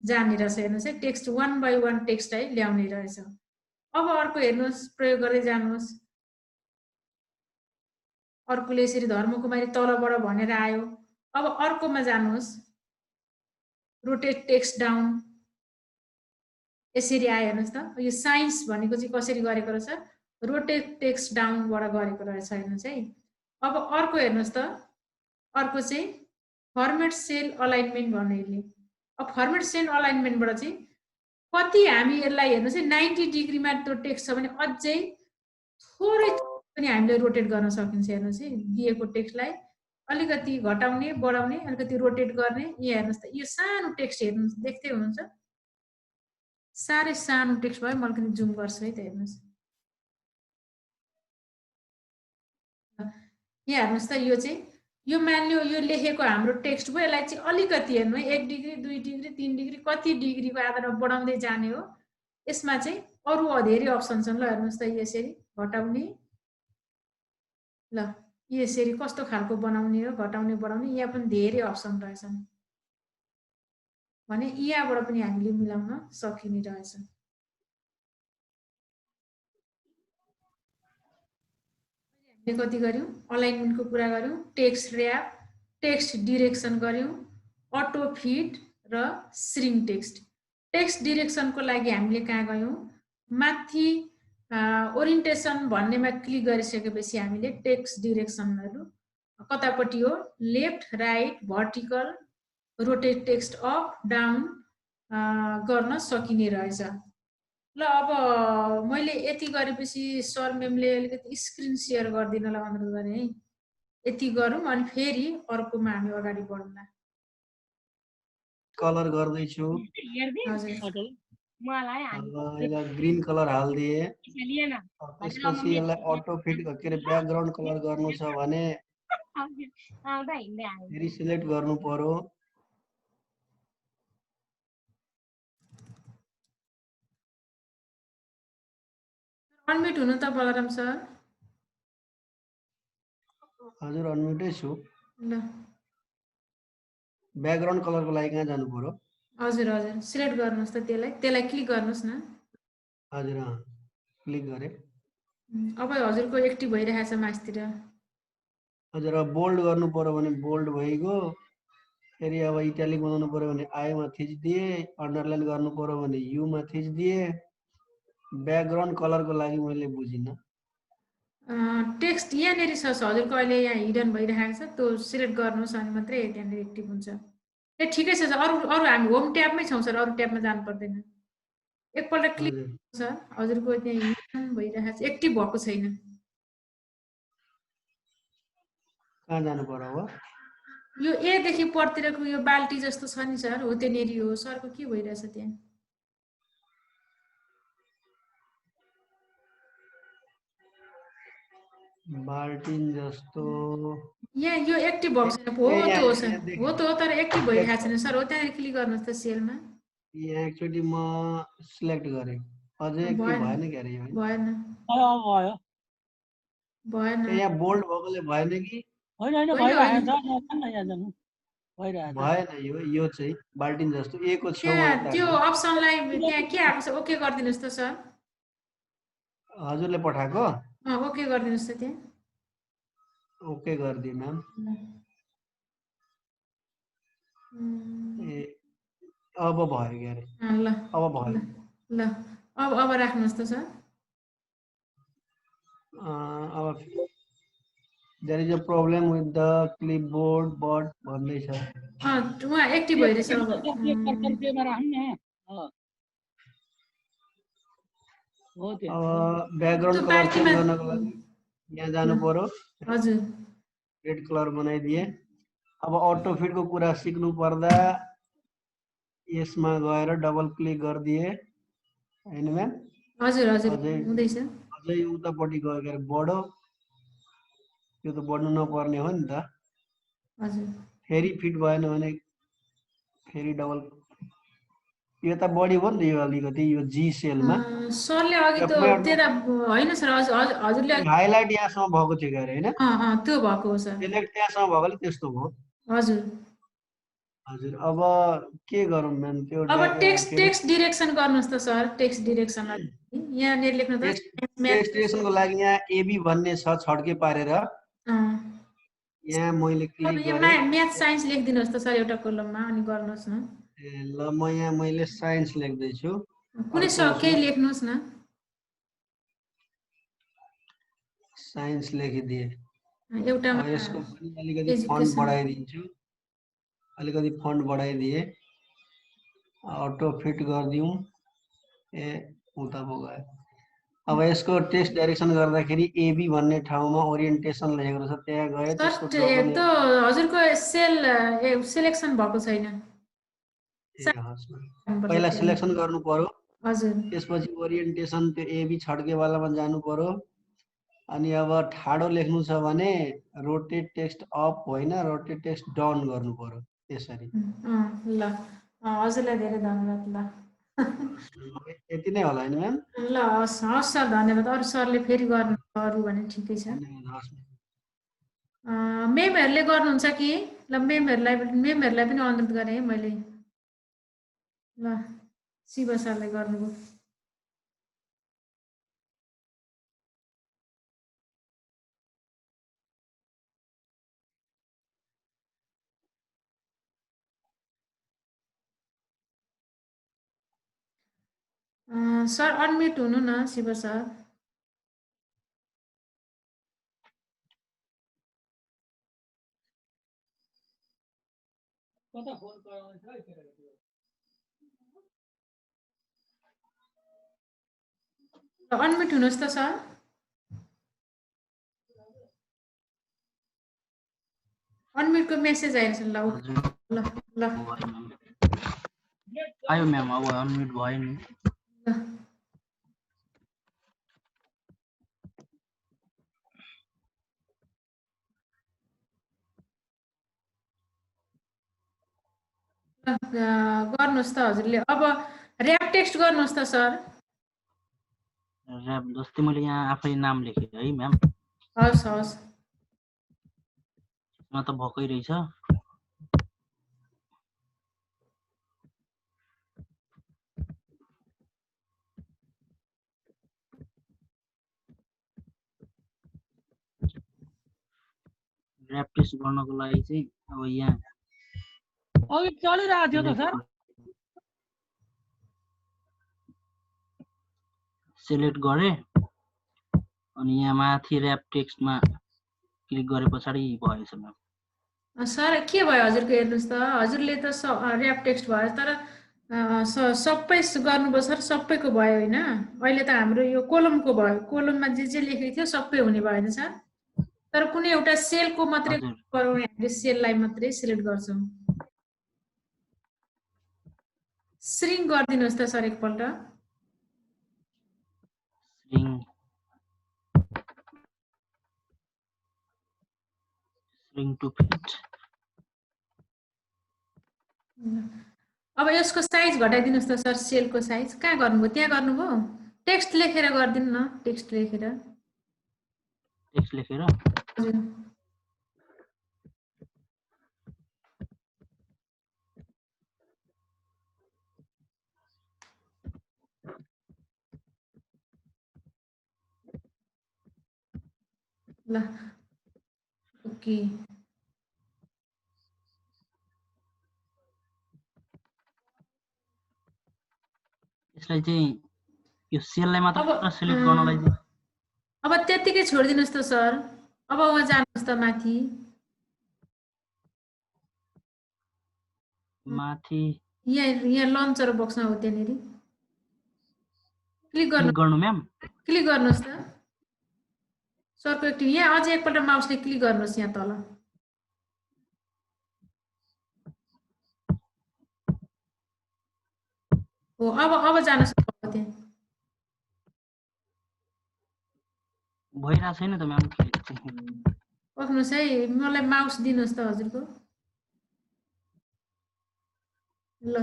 जाने रहेछ। हेर्नुहोस् है टेक्स्ट 1 बाई 1 टेक्स्ट है ल्याउने रहेछ। अब अर्को हेर्नुहोस् प्रयोग गर्दै जानुहोस्। अर्कोले यसरी धर्मकुमारी तलबाट भनेर आयो। अब अर्कोमा जानुहोस्, रोटेट टेक्स्ट डाउन यसरी आयो। हेर्नुहोस् त यो साइन्स भनेको चाहिँ कसरी गरेको रहेछ, रोटेट टेक्स्ट डाउनबाट गरेको रहेछ। हेर्नुहोस् है अब अर्को हेर्नुहोस् त अर्को चाहिँ फर्मेट सेल अलाइनमेन्ट भन्नेले। अब फर्मेट सेल अलाइनमेन्टबाट चाहिँ कति हामी यसलाई हेर्नुहोस् है 90 डिग्रीमा त्यो टेक्स्ट छ भने अझै थोरै पनि हामीले रोटेट गर्न सकिन्छ। हेर्नुहोस् है दिएको टेक्स्टलाई अलिकति घटाउने बढाउने अलिकति रोटेट गर्ने। यहाँ हेर्नुहोस् त यो सानो टेक्स्ट हेर्नुहोस् देख्दै हुनुहुन्छ, साह्रै सानो टेक्स्ट भयो। मैले पनि जुम गर्छु है त। हेर्नुहोस् यहाँ हेर्नुहोस् त यो चाहिँ यो मान्यो यो लेखेको हाम्रो टेक्स्ट भयो। यसलाई चाहिँ अलिकति हेर्नु है 1 डिग्री 2 डिग्री 3 डिग्री कति डिग्रीको आधारमा बढाउँदै जाने हो। यसमा चाहिँ अरू धेरै अप्सन छन्। ल हेर्नुहोस् त यसरी घटाउने, ल यसरी कस्तो खालको बनाउने हो, घटाउने बढाउने, यहाँ पनि धेरै अप्सन रहेछन् भने यहाँबाट पनि हामीले मिलाउन सकिने रहेछ। कति गर्यौं अलाइनमेन्टको कुरा गर्यौं, टेक्स्ट र्याप, टेक्स्ट डिरेक्सन गर्यौं, अटो फिट र श्रिङ्क टेक्स्ट। टेक्स्ट डिरेक्सनको लागि हामीले कहाँ गयौं, माथि ओरिएन्टेसन भन्नेमा क्लिक गरिसकेपछि हामीले टेक्स्ट डिरेक्सनहरु कतापट्टि हो, left right vertical rotate text up down गर्न सकिने रहेछ। ल अब मैले यति गरेपछि सर मेमले अलिकति स्क्रिन सेयर गरिदिनलाई अनुरोध गरेँ है। यति गरौँ अनि फेरि अर्कोमा हामी अगाडि बढौँला। कलर गर्दैछु। हजुर यसलाई ग्रीन कलर हालिदिए। त्यसपछि यसलाई अटो फिट के अरे ब्याकग्राउन्ड कलर गर्नु छ भने फेरि सिलेक्ट गर्नु पर्यो। अनम्युट हुनु त बलराम सर। हजुर अनम्युटै छु। ल ब्याकग्राउन्ड कलरको लागि कहाँ जानु पर्यो? हजुर हजुर सिलेक्ट गर्नुहोस् त त्यसलाई क्लिक गर्नुहोस् न। हजुर क्लिक गरेँ। अब हजुरको एक्टिभ भइरहेको छ मासतिर। हजुर अब बोल्ड गर्नु पर्यो भने बोल्ड भइगयो। फेरि अब इटालिक बनाउनु पर्यो भने आईमा थिचिदिए। अन्डरलाइन गर्नु पर्यो भने युमा थिचिदिए। ब्याकग्राउन्ड कलरको लागि मैले बुझिनँ। टेक्स्ट यहाँनिर छ हजुरको अहिले यहाँ हिडन भइरहेको छ त्यो सिलेक्ट गर्नुहोस् अनि मात्रै त्यहाँनिर एक्टिभ हुन्छ। ए ठिकै छ सर। अरू अरू हामी होम ट्याबमै छौँ सर, अरू ट्याबमा जानु पर्दैन। एकपल्ट क्लिक सर हजुरको त्यहाँ हिडन भइरहेको छ, एक्टिभ भएको छैन। कहाँ जानु पर्यो अब? यो एदेखि परतिरको यो बाल्टी जस्तो छ नि सर, हो त्यहाँनिर हो। सरको के भइरहेछ त्यहाँ? बाल्टिन जस्तो यहाँ यो एक्टिभ भएको छैन। हो त्यो हो सर, हो त हो, तर एक्टिभ भइरहेको छैन सर। हो त्यहाँनिर क्लिक गर्नुहोस् त सेलमा। यहाँ एकचोटि म सिलेक्ट गरेँ, अझै एक्टिभ भएन क्या अरे। भएन भयो भएन यहाँ बोल्ड भएकोले भएन कि? होइन भइरहेको छ भएन। यो चाहिँ बाल्टिन जस्तो एको छेउमा त्यहाँ त्यो अप्सनलाई त्यहाँ के आएको छ ओके गरिदिनुहोस् त सर। हजुरले पठाएको? ओके गरिदिनुहोस् त त्यहाँ। ओके गरिदिएँ म्याम। ए अब भयो क्या अरे। ल अब भयो। ल अब राख्नुहोस् त सर। अब there is a problem with the clipboard but भन्दैछ। उहाँ एक्टिभ भइरहेछ। अब ब्याकग्राउन्ड कलर चेन्ज गर्नको लागि यहाँ जानु पर्यो। हजुर रेड कलर बनाइदिए। अब अटो फिटको कुरा सिक्नु पर्दा यसमा गएर डबल क्लिक गरिदिए हैन म्याम? हजुर हजुर हुँदैछ। अझै उतापट्टि गएर बढो। यो त बढ्नु नपर्ने हो नि त। हजुर फेरि फिट भएन भने फेरि डबल। यो त बढी भयो नि त। यो अलिकति यो जी सेलमा सरले अघि त त्यता होइन सर, हजुरले हाइलाइट यहाँसम्म भएको थियो क्या अरे हैन? त्यो भएको हो सर। सिलेक्ट त्यहाँसम्म भएकोले त्यस्तो भयो। हजुर हजुर अब के गरौँ म्याम? त्यो अब टेक्स्ट डिरेक्सन गर्नुहोस् त सर। टेक्स्ट डिरेक्सन यहाँनिर लेख्नु त। टेक्स्ट डिरेक्सनको लागि यहाँ एबी भन्ने छ छड्के पारेर। यहाँ मैले क्लिक गरेँ। म्याथ साइन्स लेखिदिनुहोस् त सर एउटा कोलममा अनि गर्नुहोस् न। ल म यहाँ मैले साइन्स लेख्दैछु। कुनै केही लेख्नुहोस् न। साइन्स लेखिदिए। एउटामा यसको पनि अलिकति फन्ट बढाइदिन्छु। अलिकति फन्ट बढाइदिए। अटो फिट गरिदिउँ। ए उता पो गयो। अब यसको टेक्स्ट डाइरेक्सन गर्दाखेरि एबी भन्ने ठाउँमा ओरिएन्टेसन लेखेको छ, त्यहाँ गए। त्यसको त्यो हजुरको सेल सिलेक्सन भएको छैन। पहिला सिलेक्सन गर्नु पर्यो। हजुर त्यसपछि ओरिएन्टेसन त्यो एबी छड्केवालामा जानु पर्यो। अनि अब ठाडो लेख्नु छ भने रोटेट टेक्स्ट अप होइन, रोटेट टेक्स्ट डाउन गर्नु पर्यो त्यसरी। ल हजुरलाई धेरै धन्यवाद। ल यति नै होला हैन म्याम? ल हस् सर धन्यवाद। अरू सरले फेरि गर्नु अरू भने ठिकै छ। मेमहरूले गर्नुहुन्छ कि? ल मेमहरूलाई पनि अनुरोध गरेँ है मैले। ल शिव सरले गर्नुभयो। सर अनम्युट हुनु न शिव सर। कता फोन गराउँदैछ है केटाकेटी अनम्युट हुनुहोस् त सर अनम्युटको मेसेज आएछ ल ल ल आयो म्याम अब अनम्युट भयो नि गर्नुहोस् त हजुरले अब ऱ्याप टेक्स्ट गर्नुहोस् त सर ऱ्याप जस्तै मैले यहाँ आफै नाम लेखेँ है म्याम हस् हस् म त भकै रहेछ ऱ्याप टेस्ट गर्नको लागि चाहिँ अब यहाँ अघि चलिरहेको थियो त सर सिलेक्ट गरे अनि यहाँ माथि ऱ्याप टेक्स्टमा क्लिक गरे पछाडि भएछ म्याम सर के भयो हजुरको हेर्नुहोस् त हजुरले त ऱ्याप टेक्स्ट भयो तर सबै गर्नुभयो सर सबैको भयो होइन अहिले त हाम्रो यो कोलमको भयो कोलममा जे लेखेको थियो सबै हुने भएन सर तर कुनै एउटा सेलको मात्रै गरौँ हामीले सेललाई मात्रै सिलेक्ट गर्छौँ श्रिङ्क गरिदिनुहोस् त सर एकपल्ट Shrink to fit. अब यसको साइज घटाइदिनुहोस् त सर सेलको साइज कहाँ गर्नुभयो त्यहाँ गर्नुभयो टेक्स्ट लेखेर गरिदिनु न टेक्स्ट लेखेर हजुर ल ओके यसलाई चाहिँ यो सेललाई मात्र सिलेक्ट गर्नलाई चाहिँ अब त्यतिकै छोडिदिनुहोस् त सर अब वहाँ जानुहोस् त माथि यहाँ लन्चर बक्समा हो त्यहाँनिर क्लिक गर्नु म्याम क्लिक गर्नुहोस् त सरको एक्टिभ यहाँ अझै एकपल्ट माउसले क्लिक गर्नुहोस् यहाँ तल हो अब जानुहोस् त्यहाँ भइरहेको छैन त म्याम पक्नुहोस् है मलाई माउस दिनुहोस् त हजुरको ल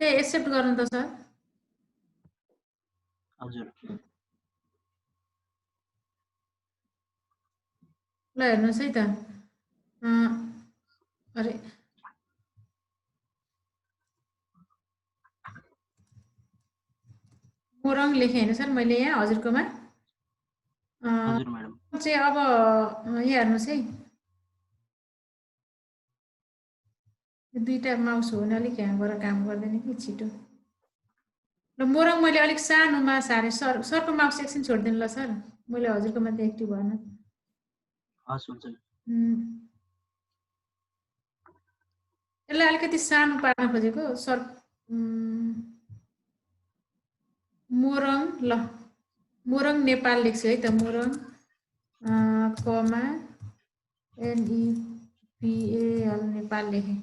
ए एक्सेप्ट गर्नु त सर हजुर ल हेर्नुहोस् है त अरे मोरङ लेखेँ होइन सर मैले यहाँ हजुरकोमा हजुर म्याडम चाहिँ अब यहाँ हेर्नुहोस् है दुईटा माउस हो भने अलिक यहाँ गएर काम गर्दैन कि छिटो ल मोरङ मैले अलिक सानोमा सारेँ सरको माउस एकछिन छोडिदिनु ल सर मैले हजुरकोमा त एक्टिभ भएन हस् हुन्छ यसलाई अलिकति सानो पार्न खोजेको सर मोरङ ल मोरङ नेपाल लेख्छु है त मोरङ कमा NEPAL नेपाल लेखेँ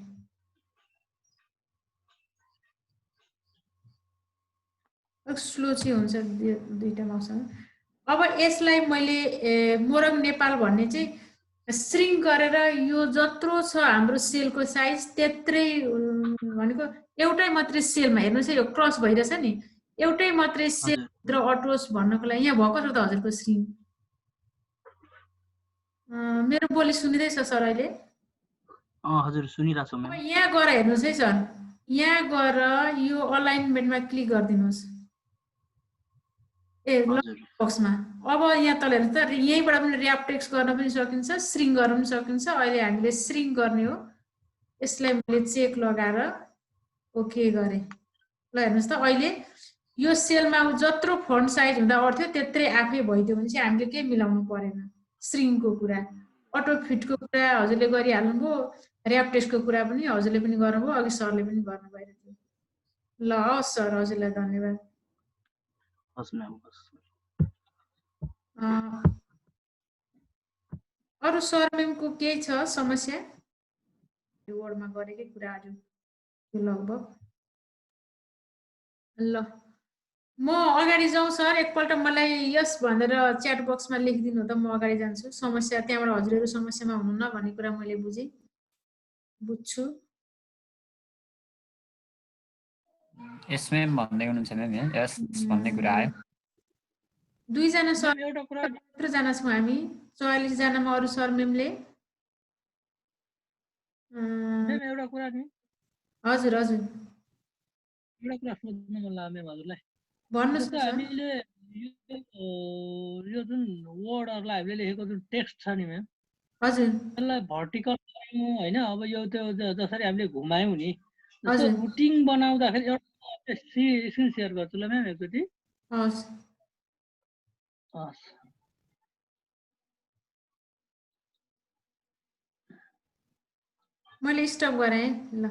स्लो चाहिँ हुन्छ दुईटा माउसमा अब यसलाई मैले मोरङ नेपाल भन्ने चाहिँ श्रिङ्क गरेर यो जत्रो छ हाम्रो सेलको साइज त्यत्रै भनेको एउटै मात्रै सेलमा हेर्नुहोस् है यो क्रस भइरहेछ नि एउटै मात्रै सेलभित्र अटोस् भन्नको लागि यहाँ भएको छ त हजुरको श्रिङ्क मेरो बोली सुनिँदैछ सर अहिले हजुर सुनिरहेको छु अब यहाँ गएर हेर्नुहोस् है सर यहाँ गएर यो अलाइनमेन्टमा क्लिक गरिदिनुहोस् ए बक्समा अब यहाँ तल हेर्नु त यहीँबाट पनि ऱ्याप टेक्स्ट गर्न पनि सकिन्छ श्रिङ्क गर्न पनि सकिन्छ अहिले हामीले श्रिङ्क गर्ने हो यसलाई मैले चेक लगाएर ओके गरेँ ल हेर्नुहोस् त अहिले यो सेलमा जत्रो फन्ट साइज हुँदा अर्थ्यो त्यत्रै आफै भइदियो भने चाहिँ हामीले केही मिलाउनु परेन श्रिङ्कको कुरा अटो फिटको कुरा हजुरले गरिहाल्नुभयो, ऱ्याप टेस्टको कुरा पनि हजुरले पनि गर्नुभयो, अघि सरले पनि गर्नुभएको थियो। ल हस् सर, हजुरलाई धन्यवाद। हस् म्याम, हस्। अरू सर म्यामको केही छ समस्या? वर्डमा गरेकै कुराहरू लगभग। ल म अगाडि जाउँ सर, एकपल्ट मलाई यस भनेर च्याट बक्समा लेखिदिनु त म अगाडि जान्छु। समस्या त्यहाँबाट हजुरहरू समस्यामा हुनुहुन्न भन्ने कुरा मैले बुझ्छु। यस म्याम भन्दै हुनुहुन्छ म्याम, यस भन्ने कुरा आयो। 2 जना सर एउटा कुरा मात्र जना छौँ हामी, 44 जनामा अरू सर म्यामले। एउटा कुरा नि, हजुर हजुर एउटा कुरा सोध्नु मन लाग्यो म्याम हजुरलाई। भन्नुहोस् जस्तो न सर। हामीले यो जुन वर्डहरूलाई हामीले लेखेको जुन टेक्स्ट छ नि म्याम, हजुर त्यसलाई भर्टिकल गऱ्यौँ होइन, अब यो त्यो जसरी हामीले घुमायौँ नि, जस्तो हजुर रुटिङ बनाउँदाखेरि एउटा स्क्रिन सेयर गर्छु ल म्याम एकचोटि। हस् हस्। मैले स्टप गराएँ। ल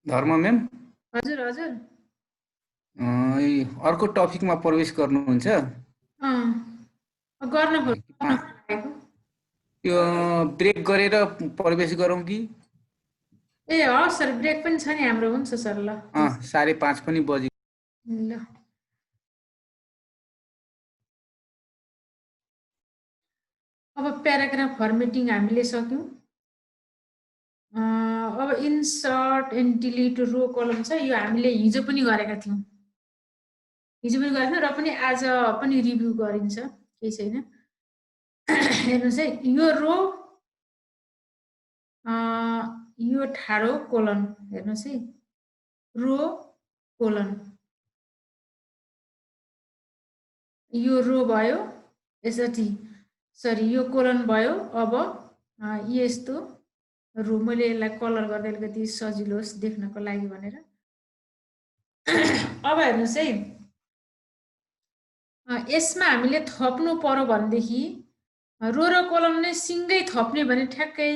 धर्म म्याम, हजुर हजुर अर्को टपिकमा प्रवेश गर्नुहुन्छ? गर्न त्यो ब्रेक गरेर प्रवेश गरौँ कि? ए हस् सर, ब्रेक पनि छ नि हाम्रो, हुन्छ सर। ल 5:30 पनि बज्यो। ल अब प्याराग्राफ फर्मेटिङ हामीले सक्यौँ। अब इन्सर्ट एन्ड डिलिट रो कलम छ, यो हामीले हिजो पनि गरेका थियौँ, र पनि आज पनि रिभ्यू गरिन्छ, केही छैन। हेर्नुहोस् है, यो रो यो ठाडो कोलन, हेर्नुहोस् है, रो कोलन, यो रो भयो यसरी, सरी यो कोलन भयो। अब यस्तो रो, मैले यसलाई कलर गर्दै अलिकति सजिलो होस् देख्नको लागि भनेर। अब हेर्नुहोस् है, यसमा हामीले थप्नु पर्यो भनेदेखि रो र कोलम नै सिङ्गै थप्ने भने ठ्याक्कै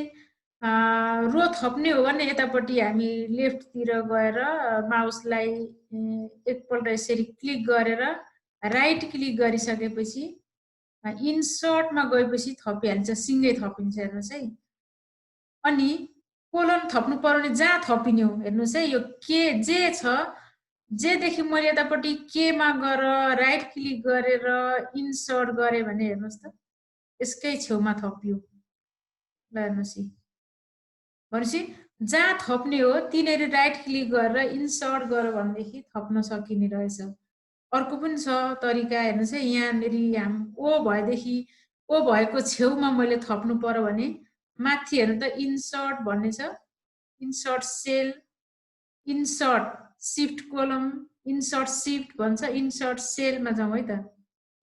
रो थप्ने हो भने यतापट्टि हामी लेफ्टतिर गएर माउसलाई एकपल्ट यसरी क्लिक गरेर राइट क्लिक गरिसकेपछि इन्सर्टमा गएपछि थपिहाल्छ, सिङ्गै थपिन्छ। हेर्नुहोस् है, अनि कोलन थप्नु पर्यो भने जहाँ थपिने हो, हेर्नुहोस् है, यो के जे छ, जेदेखि मैले यतापट्टि केमा गएर राइट क्लिक गरेर इन्सर्ट गरेँ भने हेर्नुहोस् त यसकै छेउमा थपियो। ल हेर्नुहोस् भनेपछि जहाँ थप्ने हो तिनीहरू राइट क्लिक गरेर इन्सर्ट गर्यो भनेदेखि थप्न सकिने रहेछ। अर्को पनि छ तरिका, हेर्नुहोस् है, यहाँनिर ओ भएदेखि ओ भएको छेउमा मैले थप्नु पर्यो भने माथि हेर्नु त इन्सर्ट भन्ने छ, insert cell, insert shift column, insert shift भन्छ, इन्सर्ट सेलमा जाउँ है त।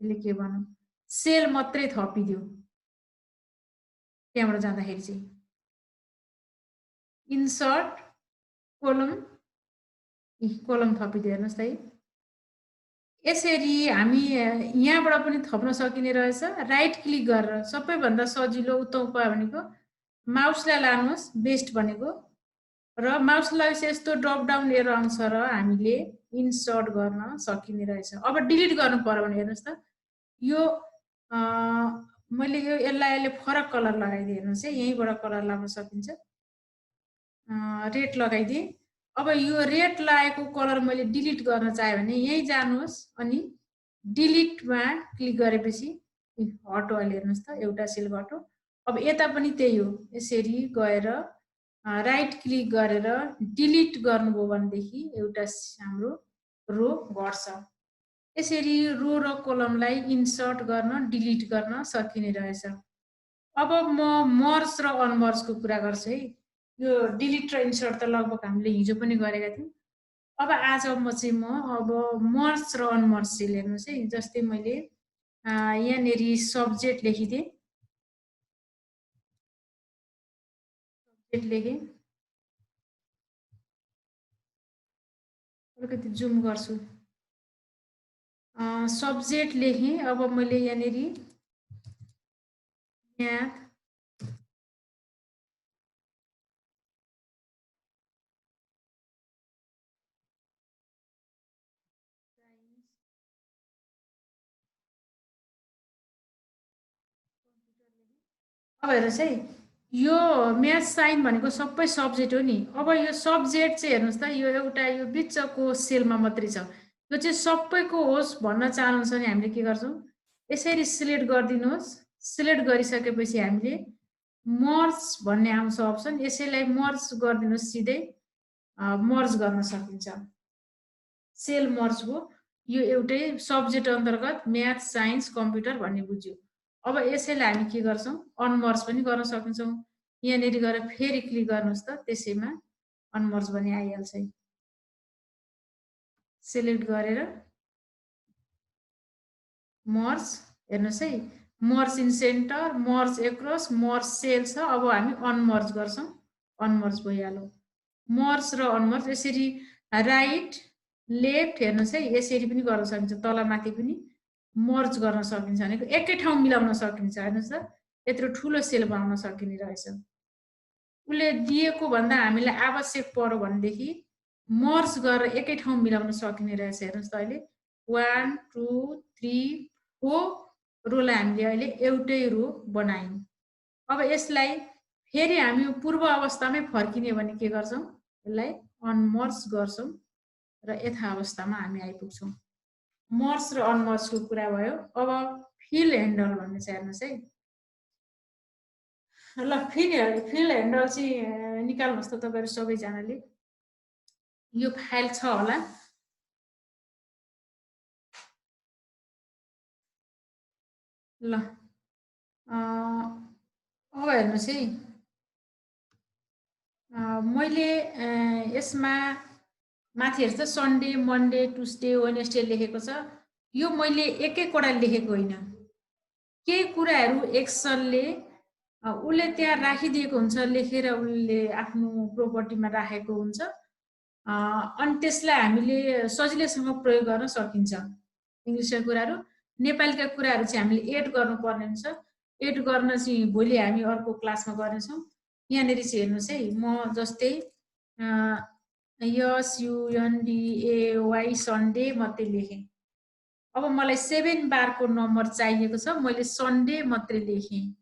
यसले के भनौँ, सेल मात्रै थपिदियो, त्यहाँबाट जाँदाखेरि चाहिँ इन्सर्ट कोलम, कोलम थपिदियो। हेर्नुहोस् त है, यसरी हामी यहाँबाट पनि थप्न सकिने रहेछ राइट क्लिक गरेर। सबैभन्दा सजिलो उत्तम उपाय भनेको माउसलाई लानुहोस्, बेस्ट भनेको, र माउसलाई यस्तो ड्रप डाउन लिएर आउँछ र हामीले इन्सर्ट गर्न सकिने रहेछ। अब डिलिट गर्नु पर्यो भने हेर्नुहोस् त, यो मैले यो यसलाई फरक कलर लगाइदिएँ। हेर्नुहोस् है, यहीँबाट कलर लगाउन सकिन्छ, रेड लगाइदिएँ। अब यो रेड लागेको कलर मैले डिलिट गर्न चाहेँ भने यहीँ जानुहोस् अनि डिलिटमा क्लिक गरेपछि हटो, अहिले हेर्नुहोस् त एउटा सेल हटो। अब यता पनि त्यही हो, यसरी गएर राइट क्लिक गरेर डिलिट गर्नुभयो भनेदेखि एउटा हाम्रो रो घट्छ। यसरी रो र कोलमलाई इन्सर्ट गर्न डिलिट गर्न सकिने रहेछ। अब म मर्ज र अनमर्जको कुरा गर्छु है। यो डिलिट र इन्सर्ट त लगभग हामीले हिजो पनि गरेका थियौँ। अब आज म अब मर्ज र अनमर्ज सेल हेर्नुहोस् है, जस्तै मैले यहाँनिर सब्जेक्ट लेखिदिएँ, सब्जेक्ट लेखेँ, अलिकति जुम गर्छु, सब्जेक्ट लेखेँ। अब मैले यहाँनिर म्याथ अब हेर्नुहोस् है, यो म्याथ साइन भनेको सबै सब्जेक्ट हो नि। अब यो सब्जेक्ट चाहिँ हेर्नुहोस् त, यो एउटा यो बिचको सेलमा मात्रै छ। यो चाहिँ सबैको होस् भन्न चाहनुहुन्छ भने हामीले के गर्छौँ, यसरी सिलेक्ट गरिदिनुहोस्। सिलेक्ट गरिसकेपछि हामीले मर्ज भन्ने आउँछ अप्सन, यसैलाई मर्ज गरिदिनुहोस्। सिधै मर्ज गर्न सकिन्छ। सेल मर्ज हो। यो एउटै सब्जेक्ट अन्तर्गत म्याथ साइन्स कम्प्युटर भन्ने बुझ्यो। अब यसैलाई हामी के गर्छौँ, अनमर्ज पनि गर्न सकिन्छौँ। यहाँनिर गएर फेरि क्लिक गर्नुहोस् त, त्यसैमा अनमर्ज पनि आइहाल्छ। सिलेक्ट गरेर मर्ज, हेर्नुहोस् है, merge in centre, merge across, merge cell छ। अब हामी अनमर्ज गर्छौँ, अनमर्ज भइहाल्यो। मर्ज र अनमर्ज यसरी राइट लेफ्ट हेर्नुहोस् है, यसरी पनि गर्न सकिन्छ, तलमाथि पनि मर्ज गर्न सकिन्छ भनेको एकै ठाउँ मिलाउन सकिन्छ। हेर्नुहोस् त, यत्रो ठुलो सेल बनाउन सकिने रहेछ। उसले दिएको भन्दा हामीलाई आवश्यक पर्यो भनेदेखि मर्ज गरेर एकै ठाउँ मिलाउन सकिने रहेछ। हेर्नुहोस् त, अहिले 1 2 3 4 रोलाई हामीले अहिले एउटै रो बनायौँ। अब यसलाई फेरि हामी पूर्व अवस्थामै फर्किने भने के गर्छौँ, यसलाई अनमर्ज गर्छौँ र यथा अवस्थामा हामी आइपुग्छौँ। मर्ज र अनमर्जको कुरा भयो। अब फिल ह्यान्डल भन्ने छ, हेर्नुहोस् है। ल फिल ह्यान्डल चाहिँ निकाल्नुहोस् त तपाईँहरू सबैजनाले। यो फाइल छ होला। ल अब हेर्नुहोस् है, मैले यसमा माथि हेर्छ सन्डे, मन्डे, ट्युसडे, वेडनेसडे लेखेको छ। यो मैले एक एकवटा लेखेको होइन। केही कुराहरू एक्सलले उसले त्यहाँ राखिदिएको हुन्छ, लेखेर उसले आफ्नो प्रोपर्टीमा राखेको हुन्छ। अनि त्यसलाई हामीले सजिलैसँग प्रयोग गर्न सकिन्छ। इङ्ग्लिसका कुराहरू, नेपालीका कुराहरू चाहिँ हामीले एड गर्नुपर्ने हुन्छ। एड गर्न चाहिँ भोलि हामी अर्को क्लासमा गर्नेछौँ। यहाँनिर चाहिँ हेर्नुहोस् है, म जस्तै SUNDAY सन्डे मात्रै लेखेँ। अब मलाई 7 बारको नम्बर चाहिएको छ, मैले सन्डे मात्रै लेखेँ।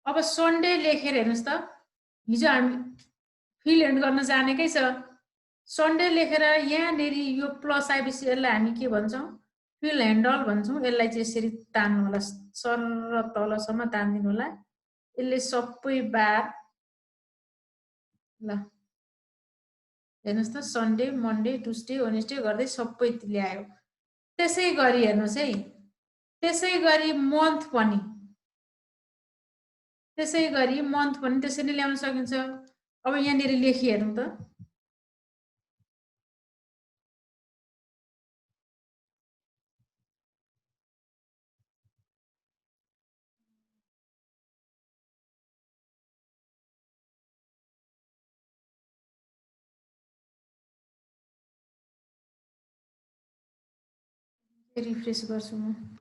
अब सन्डे लेखेर हेर्नुहोस् त, हिजो हामी फिल एन्ड गर्न जानेकै छ। सन्डे लेखेर यहाँनिर यो प्लस आएपछि यसलाई हामी के भन्छौँ, फिल ह्यान्डल भन्छौँ। यसलाई चाहिँ यसरी तान्नु होला, सर र तलसम्म तानिदिनु होला। यसले सबै बार, ल हेर्नुहोस् त, सन्डे, मन्डे, ट्युसडे, वेडनेसडे गर्दै सबै ल्यायो। त्यसै गरी हेर्नुहोस् है, त्यसै गरी मन्थ पनि, त्यसै गरी मन्थ पनि त्यसरी ल्याउन सकिन्छ। अब यहाँनिर लेखी हेरौँ त, रिफ्रेस गर्छु म।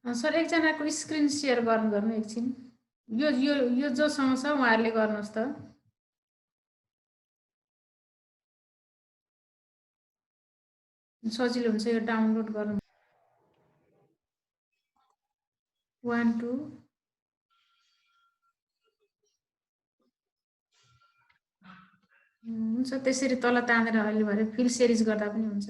सर एकजनाको स्क्रिन सेयर गर्नु एकछिन। यो यो यो जोसँग छ उहाँहरूले गर्नुहोस् त। सजिलो हुन्छ यो डाउनलोड गर्नु। 1 2 हुन्छ, त्यसरी तल तानेर अहिले भरे फिल सिरिज गर्दा पनि हुन्छ।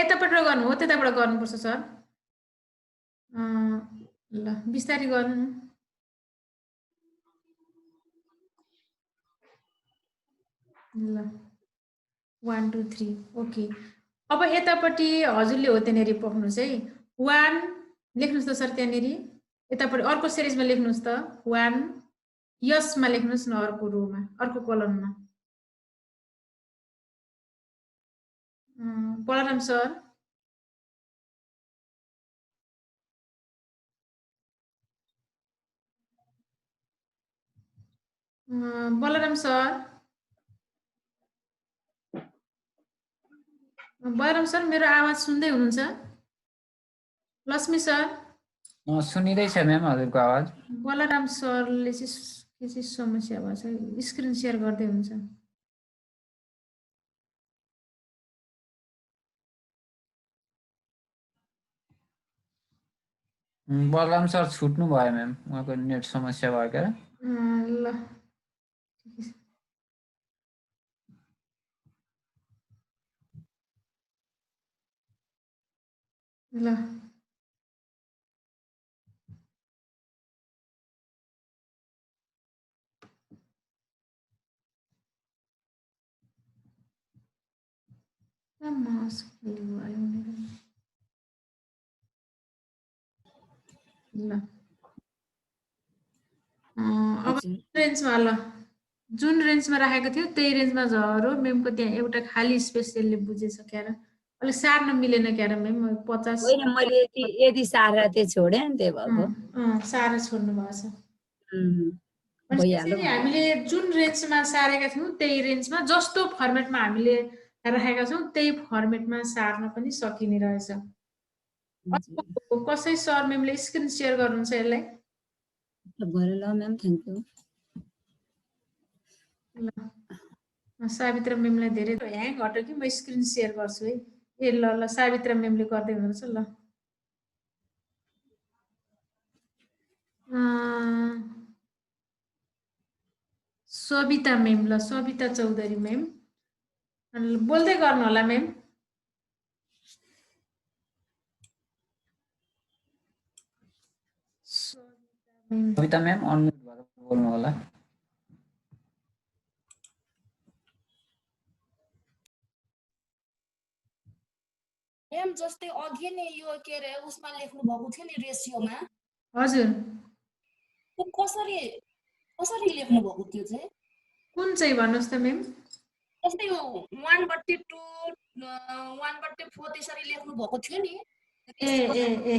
यतापट्टि गर्नु हो, त्यताबाट गर्नुपर्छ सर। ल बिस्तारै गर्नु। ल 1 2 3 ओके। अब यतापट्टि हजुरले हो त्यहाँनिर पक्नुहोस् है 1 लेख्नुहोस् त सर त्यहाँनिर यतापट्टि अर्को सिरिजमा लेख्नुहोस् त 1 यसमा लेख्नुहोस् न अर्को रोमा अर्को कलममा बलराम सर बलराम सर मेरो आवाज सुन्दै हुनुहुन्छ? लक्ष्मी सर सुनिँदैछ म्याम हजुरको आवाज। बलराम सरले चाहिँ के चाहिँ समस्या भएछ स्क्रिन सेयर गर्दै हुन्छ। बलराम सर छुट्नु भयो म्याम, उहाँको नेट समस्या भयो क्या। ल ल मास्क भयो मेरो। ल अब रेन्जमा ल जुन रेन्जमा राखेको थियो त्यही रेन्जमा झरो मेमको त्यहाँ एउटा खाली स्पेस त्यसले बुझेछ क्यार अलिक सार्न मिलेन क्यार मेम 50 होइन मैले यदि सारा चाहिँ छोडेँ नि त्यही भएको सारा छोड्नु भएछ। भइहाल्यो हामीले जुन रेन्जमा सारेका थियौँ त्यही रेन्जमा जस्तो फर्मेटमा हामीले राखेका छौँ त्यही फर्मेटमा सार्न पनि सकिने रहेछ। कसै सर मेमले स्क्रिन सेयर गर्नुहुन्छ यसलाई? गरेर ल म्याम थ्याङ्क यू। ल सावित्रा मेमलाई धेरै ह्याङ हट्यो कि म स्क्रिन सेयर गर्छु है। ए ल ल सावित्रा मेमले गर्दै हुनुहुन्छ ल। सविता मेम ल सविता चौधरी मेम बोल्दै गर्नु होला मेम। सविता मेम अनम्युट भएर बोल्नु होला। मैम जस्तै अघि नै यो के रे उसमा लेख्नु भएको थियो नि रेसियोमा हजुर कसरी लेख्नु भएको थियो चाहिँ कुन चाहिँ भन्नुस् त मेम? जस्तै 1/2 1/4 त्यसरी लेख्नु भएको थियो नि ए ए ए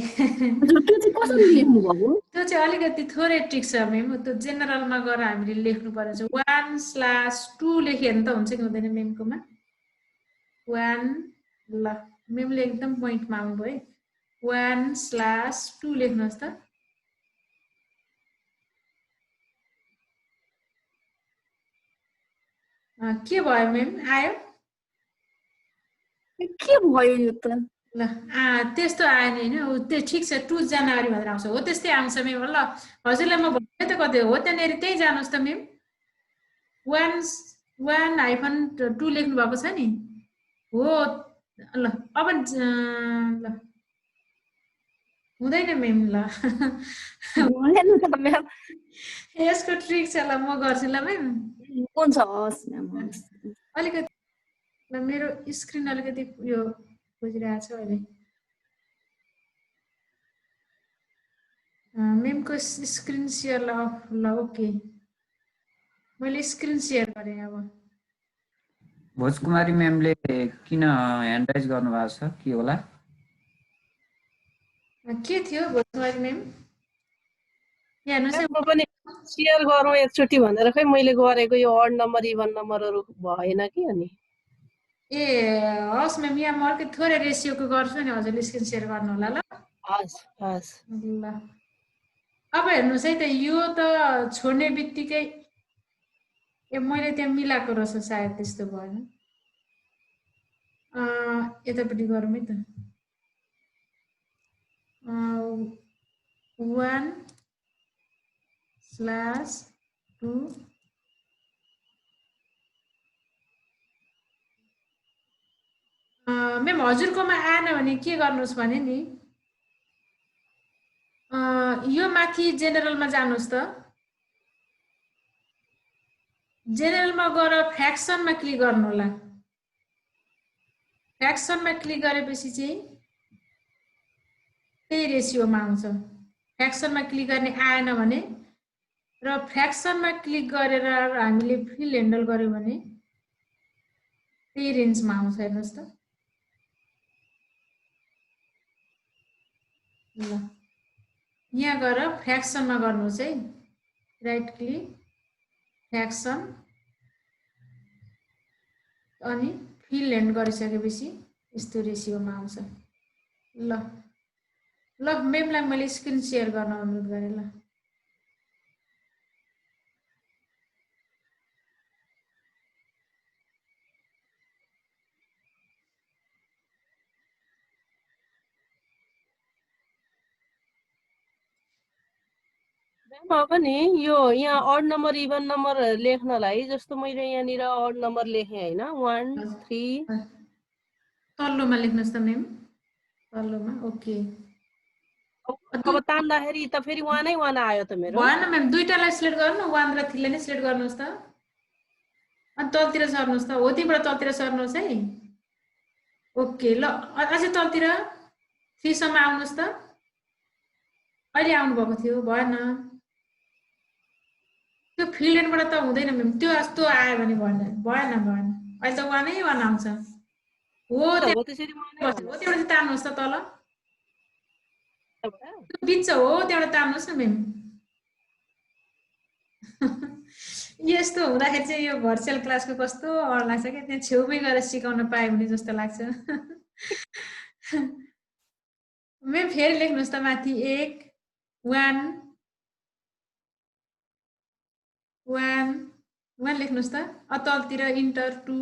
त्यो चाहिँ कसरी लेख्नु भएको? त्यो चाहिँ अलिकति थोरै ट्रिक छ मेम। त्यो जेनरलमा गएर हामीले लेख्नु पर्ने छ 1/2 लेख्यो भने त हुन्छ कि हुँदैन मेमकोमा 1 ल मेमले एकदम पोइन्टमा आउनुभयो है 1/2 लेख्नुहोस् त। के भयो मेम आयो? के भयो यो त? ल त्यस्तो आएन होइन त्यो ठिक छ 2 जनवरी भनेर आउँछ हो त्यस्तै आउँछ मेम। ल हजुरलाई म भन्दै त कतै हो त्यहाँनिर त्यही जानुहोस् त मेम 1/2 लेख्नु भएको छ नि हो। ल अब ल हुँदैन मेम ल यसको ट्रिक छ ल म गर्छु ल मेम। हुन्छ हस् म्याम अलिकति ल मेरो स्क्रिन अलिकति यो बुझिरहेको छ अहिले। मेमको स्क्रिन सेयर ल ल ओके मैले स्क्रिन सेयर गरेँ। अब भोजकुमारी म्यामले किन ह्यान्ड राइज गर्नुभएको छ के होला? के थियो भोजकुमारी म्याम? हेर्नुहोस् म पनि सेयर गरौँ एकचोटि भनेर खै मैले गरेको यो अड नम्बर इभन नम्बरहरू भएन कि अनि। ए हस् म्याम यहाँ म अलिकति थोरै रेसियोको गर्छु नि हजुरले स्क्रिन सेयर गर्नु होला ल। हस् हस् ल अब हेर्नुहोस् है त यो त छोड्ने बित्तिकै ए मैले त्यहाँ मिलाएको रहेछ सायद त्यस्तो भएन। यतापट्टि गरौँ है त 1/2 मेम हजुरकोमा आएन भने के गर्नुहोस् भने नि यो माथि जेनरलमा जानुहोस् त जेनरलमा गएर फ्र्याक्सनमा क्लिक गर्नु होला। फ्र्याक्सनमा क्लिक गरेपछि चाहिँ त्यही रेसियोमा आउँछ। फ्र्याक्सनमा क्लिक गर्ने आएन भने र फ्र्याक्सनमा क्लिक गरेर हामीले फिल ह्यान्डल गर्यो भने त्यही रेन्जमा आउँछ। हेर्नुहोस् त ल यहाँ गएर फ्र्याक्सनमा गर्नुहोस् है, राइट क्लिक फ्र्याक्सन अनि फिल ह्यान्ड गरिसकेपछि यस्तो रेसियोमा आउँछ। ल ल मेमलाई मैले स्क्रिन सेयर गर्न अनुरोध गरेँ। ल अब नि यो यहाँ अड नम्बर इभन नम्बर लेख्नलाई जस्तो मैले यहाँनिर अड नम्बर लेखेँ होइन 1 3 तल्लोमा लेख्नुहोस् त मेम, तल्लोमा ओके। अब तान्दाखेरि त फेरि 1 नै 1 आयो त मेरो। भएन मेम, दुईटालाई सिलेक्ट गर्नु, 1 र 3 लाई नै सिलेक्ट गर्नुहोस् त अनि तलतिर सर्नुहोस् त। हो त्यहीबाट तलतिर सर्नुहोस् है। ओके ल अझै तलतिर 3 सम्म आउनुहोस् त। अहिले आउनुभएको थियो, भएन त्यो फिल्ड एन्डबाट त हुँदैन मेम, त्यो यस्तो आयो भने भएन भएन भएन। अहिले त 1 नै 1 आउँछ। हो त्यहाँबाट तान्नुहोस् त तल, बिच हो त्यहाँबाट तान्नुहोस् न मेम। यस्तो हुँदाखेरि चाहिँ यो भर्चुअल क्लासको कस्तो अड लाग्छ क्या, त्यहाँ छेउमै गएर सिकाउन पायो भने जस्तो लाग्छ। मेम फेरि लेख्नुहोस् त माथि 1 1 1 1 लेख्नुहोस् त। तलतिर इन्टर 2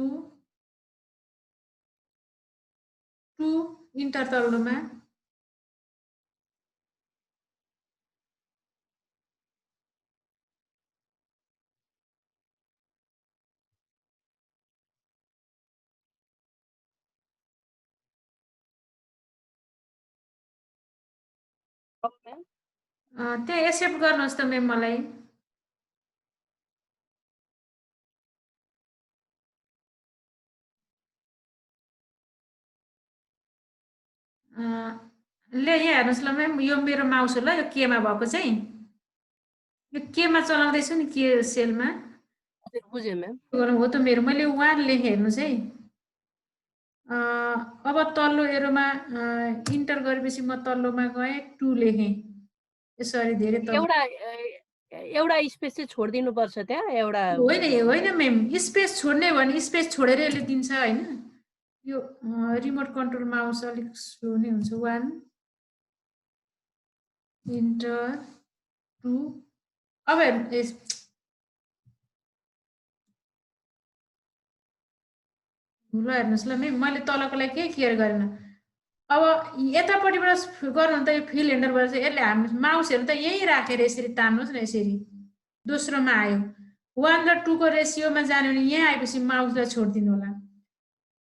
2 इन्टर तल्लोमा। त्यहाँ एक्सेप्ट गर्नुहोस् त मेम मलाई। ले यहाँ हेर्नुहोस् ल मेम, यो मेरो माउस हो ल, यो केमा भएको चाहिँ यो केमा चलाउँदैछु नि, के सेलमा बुझेँ म्याम। हो त मेरो, मैले 1 लेखेँ हेर्नुहोस् है। अब तल्लो एरोमा इन्टर गरेपछि म तल्लोमा गएँ 2 लेखेँ। यसरी धेरै एउटा स्पेस चाहिँ छोडिदिनु पर्छ त्यहाँ एउटा। होइन होइन मेम, स्पेस छोड्ने भने स्पेस छोडेर यसले दिन्छ होइन। यो रिमोट कन्ट्रोल माउस अलिक स्लो नै हुन्छ। 1 इन्टर 2 अब हेर्नु ल हेर्नुहोस् ल मेम, मैले तलकोलाई केही केयर गरेन। अब यतापट्टिबाट गर्नु त यो फिल हेन्डलबाट चाहिँ यसले हामी माउसहरू त यहीँ राखेर यसरी तान्नुहोस् न। यसरी दोस्रोमा आयो 1 र 2 को रेसियोमा जाने भने यहाँ आएपछि माउसलाई छोडिदिनु होला।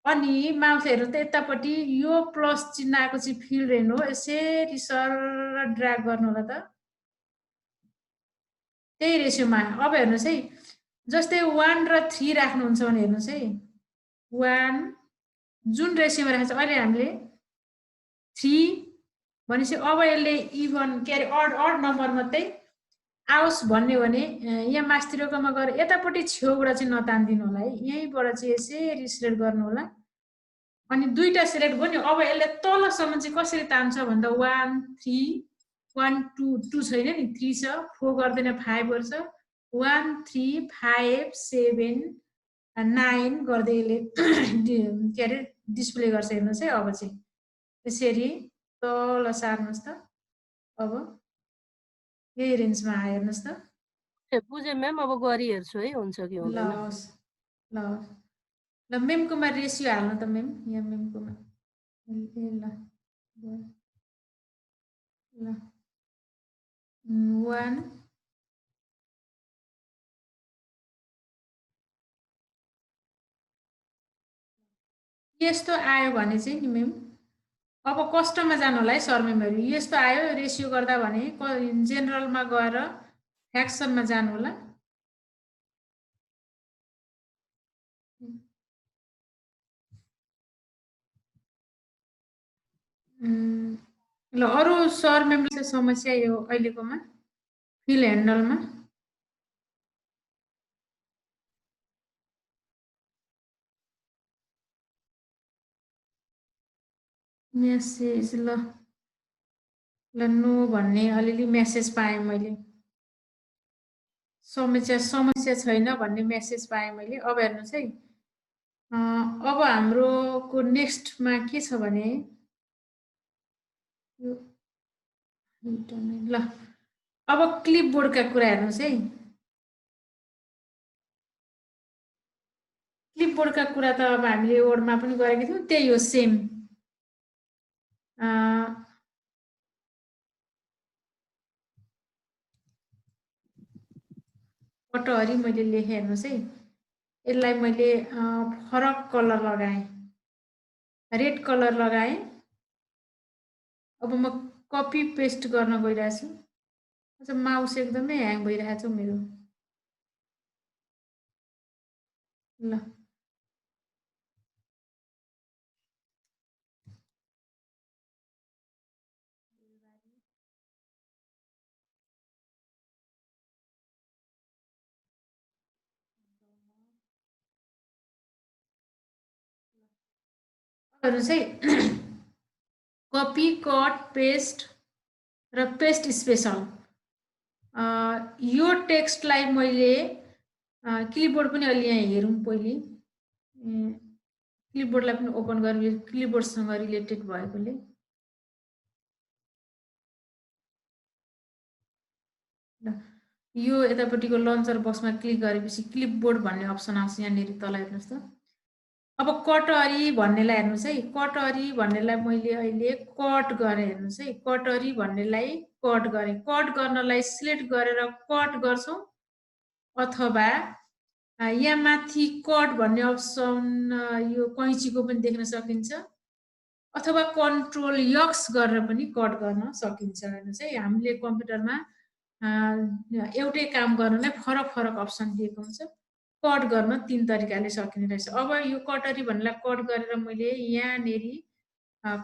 अनि माउस हेर्नु त यतापट्टि यो प्लस चिन्ह आएको चाहिँ फिल हेर्नु हो, यसरी सर ड्र्याग गर्नु होला त त्यही रेसियोमा। अब हेर्नुहोस् है, जस्तै 1 र 3 राख्नुहुन्छ भने हेर्नुहोस् है, 1 जुन रेसियोमा राखेको छ अहिले हामीले 3 भनेपछि अब यसले इभन के अरे अड नम्बर मात्रै आओस् भन्ने भने यहाँ मास्तिरकोमा गएर यतापट्टि छेउबाट चाहिँ नतान्दिनु होला है, यहीँबाट चाहिँ यसरी सिलेक्ट गर्नु होला। अनि दुईटा सिलेक्ट भयो नि, अब यसले तलसम्म चाहिँ कसरी तान्छ भन्दा 1 3 1 2 2 छैन नि, 3 छ, 4 गर्दैन 5 गर्छ, 1 3 5 7 9 गर्दै यसले के अरे डिस्प्ले गर्छ। हेर्नुहोस् है, अब चाहिँ यसरी तल सार्नुहोस् त। अब यही रेन्जमा आयो हेर्नुहोस् त। बुझेँ म्याम, अब गरी हेर्छु है हुन्छ कि हुँदैन। ल ल मेमकोमा रेसियो हाल्नु त मेम, यहाँ मेमकोमा ल 1 यस्तो आयो भने चाहिँ नि मेम, अब कस्टममा जानु होला है सर मेमहरू। यस्तो आयो रेसियो गर्दा भने जेनरलमा गएर फ्र्याक्सनमा जानु होला। ल अरू सर मेमले समस्या यो अहिलेकोमा फिल ह्यान्डलमा मेसेज ल नो भन्ने अलिअलि मेसेज पाएँ मैले समस्या छैन भन्ने मेसेज पाएँ मैले अब हेर्नुहोस् है अब हाम्रोको नेक्स्टमा के छ भने ल अब क्लिपबोर्डका कुरा हेर्नुहोस् है क्लिपबोर्डका कुरा त अब हामीले वर्डमा पनि गरेको थियौँ त्यही हो सेम पटहरी मैले लेखेँ हेर्नुहोस् है यसलाई मैले फरक कलर लगाएँ रेड कलर लगाएँ अब म कपी पेस्ट गर्न गइरहेछु अच्छा माउस एकदमै ह्याङ भइरहेछ मेरो ल हेर्नुहोस् है कपी कट पेस्ट र पेस्ट स्पेसल यो टेक्स्टलाई मैले क्लिपबोर्ड पनि अलि यहाँ हेरौँ पहिले क्लिपबोर्डलाई पनि ओपन गर्ने क्लिपबोर्डसँग रिलेटेड भएकोले यो यतापट्टिको लन्चर बक्समा क्लिक गरेपछि क्लिपबोर्ड भन्ने अप्सन आउँछ यहाँनिर तल हेर्नुहोस् त अब कटहरी भन्नेलाई हेर्नुहोस् है कटहरी भन्नेलाई मैले अहिले कट गरेँ हेर्नुहोस् है कटहरी भन्नेलाई कट गरेँ कट गर्नलाई सिलेक्ट गरेर कट गर्छौँ अथवा यहाँ माथि कट भन्ने अप्सन यो कैँचीको पनि देख्न सकिन्छ अथवा कन्ट्रोल यक्स गरेर पनि कट गर्न सकिन्छ हेर्नुहोस् है हामीले कम्प्युटरमा एउटै काम गर्नलाई फरक फरक अप्सन दिएको हुन्छ कट गर्न 3 तरिकाले सकिने रहेछ अब यो कटहरी भन्नेलाई कट गरेर मैले यहाँनेरि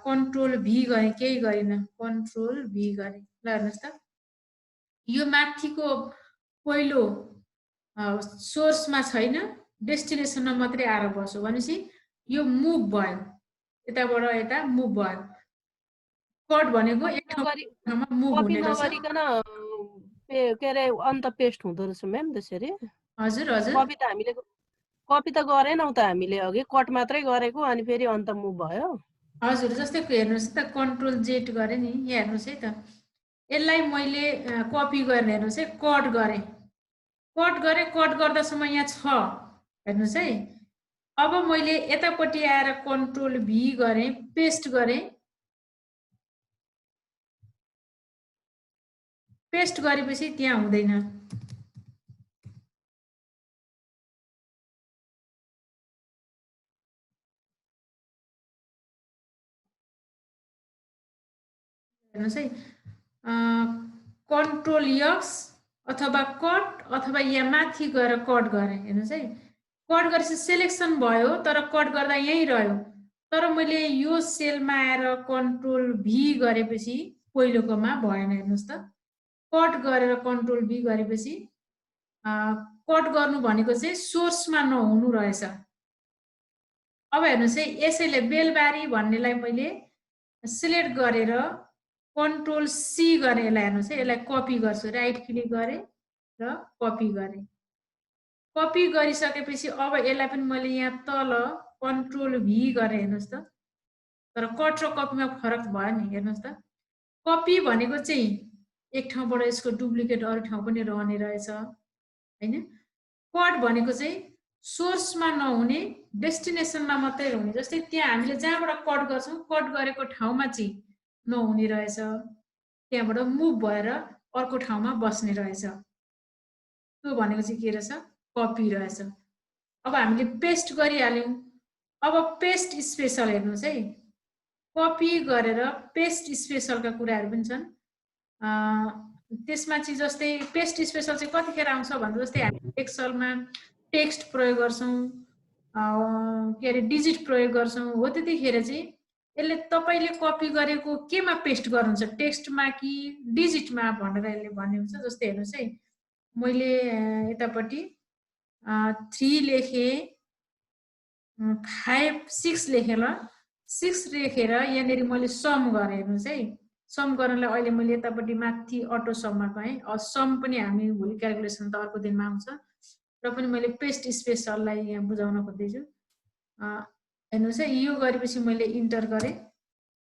कन्ट्रोल भी गरेँ केही गरिनँ कन्ट्रोल भी गरेँ ल हेर्नुहोस् त यो माथिको पहिलो सोर्समा छैन डेस्टिनेसनमा मात्रै आएर बस्यो भनेपछि यो मुभ भयो यताबाट यता मुभ भयो कट भनेको एक ठाउँमा मुभ हुने रहेछ के अरे अन्त पेस्ट हुँदो रहेछ म्याम त्यसरी हजुर हजुर कपी त गरेनौ त हामीले अघि कट मात्रै गरेको अनि फेरि अन्त मुभ भयो हजुर जस्तै हेर्नुहोस् त कन्ट्रोल जेट गरेँ नि यहाँ हेर्नुहोस् है त यसलाई मैले कपी गर्ने हेर्नुहोस् है कट गरेँ कट गर्दासम्म यहाँ छ हेर्नुहोस् है अब मैले यतापट्टि आएर कन्ट्रोल भी गरेँ पेस्ट गरेँ पेस्ट गरेपछि त्यहाँ हुँदैन हेर्नुहोस् है कन्ट्रोल यक्स अथवा कट अथवा यहाँ माथि गएर कट गरेँ हेर्नुहोस् है कट गरेपछि सेलेक्सन भयो तर कट गर्दा यहीँ रह्यो तर मैले यो सेलमा आएर कन्ट्रोल भी गरेपछि पहिलोकोमा भएन हेर्नुहोस् त कट गरेर कन्ट्रोल भी गरेपछि कट गर्नु भनेको चाहिँ सोर्समा नहुनु रहेछ अब हेर्नुहोस् है यसैले बेलबारी भन्नेलाई मैले सिलेक्ट गरेर कन्ट्रोल सी गरेँ यसलाई हेर्नुहोस् है यसलाई कपी गर्छु राइट क्लिक गरेँ र कपी गरेँ कपी गरिसकेपछि अब यसलाई पनि मैले यहाँ तल कन्ट्रोल भी गरेँ हेर्नुहोस् त तर कट र कपीमा फरक भयो नि हेर्नुहोस् त कपी भनेको चाहिँ एक ठाउँबाट यसको डुप्लिकेट अरू ठाउँ पनि रहने रहेछ हैन कट भनेको चाहिँ सोर्समा नहुने डेस्टिनेसनमा मात्रै हुने जस्तै त्यहाँ हामीले जहाँबाट कट गर्छौँ कट गरेको ठाउँमा चाहिँ नहुने रहेछ त्यहाँबाट मुभ भएर अर्को ठाउँमा बस्ने रहेछ त्यो भनेको चाहिँ के रहेछ कपी रहेछ अब हामीले पेस्ट गरिहाल्यौँ अब पेस्ट स्पेसल हेर्नुहोस् है कपी गरेर पेस्ट स्पेसलका कुराहरू पनि छन् त्यसमा चाहिँ जस्तै पेस्ट स्पेसल चाहिँ कतिखेर आउँछ भन्दा जस्तै हामी एक्सलमा टेक्स्ट प्रयोग गर्छौँ के अरे डिजिट प्रयोग गर्छौँ हो त्यतिखेर चाहिँ यसले तपाईले कपी गरेको केमा पेस्ट गर्नुहुन्छ, टेक्स्टमा कि डिजिटमा भनेर यसले भन्ने हुन्छ। जस्तै हेर्नुहोस् है, मैले यतापट्टि 3 लेखे, 5 6 लेखेँ ल, 6 लेखेर यहाँनिर मैले सम गरेँ। हेर्नुहोस् है, सम गर्नलाई अहिले मैले यतापट्टि माथि अटो सममा गएँ। सम पनि हामी भोलि क्यालकुलेसन त अर्को दिनमा आउँछ, र पनि मैले पेस्ट स्पेसललाई यहाँ बुझाउन खोज्दैछु। हेर्नुहोस् है, यो गरेपछि मैले इन्टर गरेँ,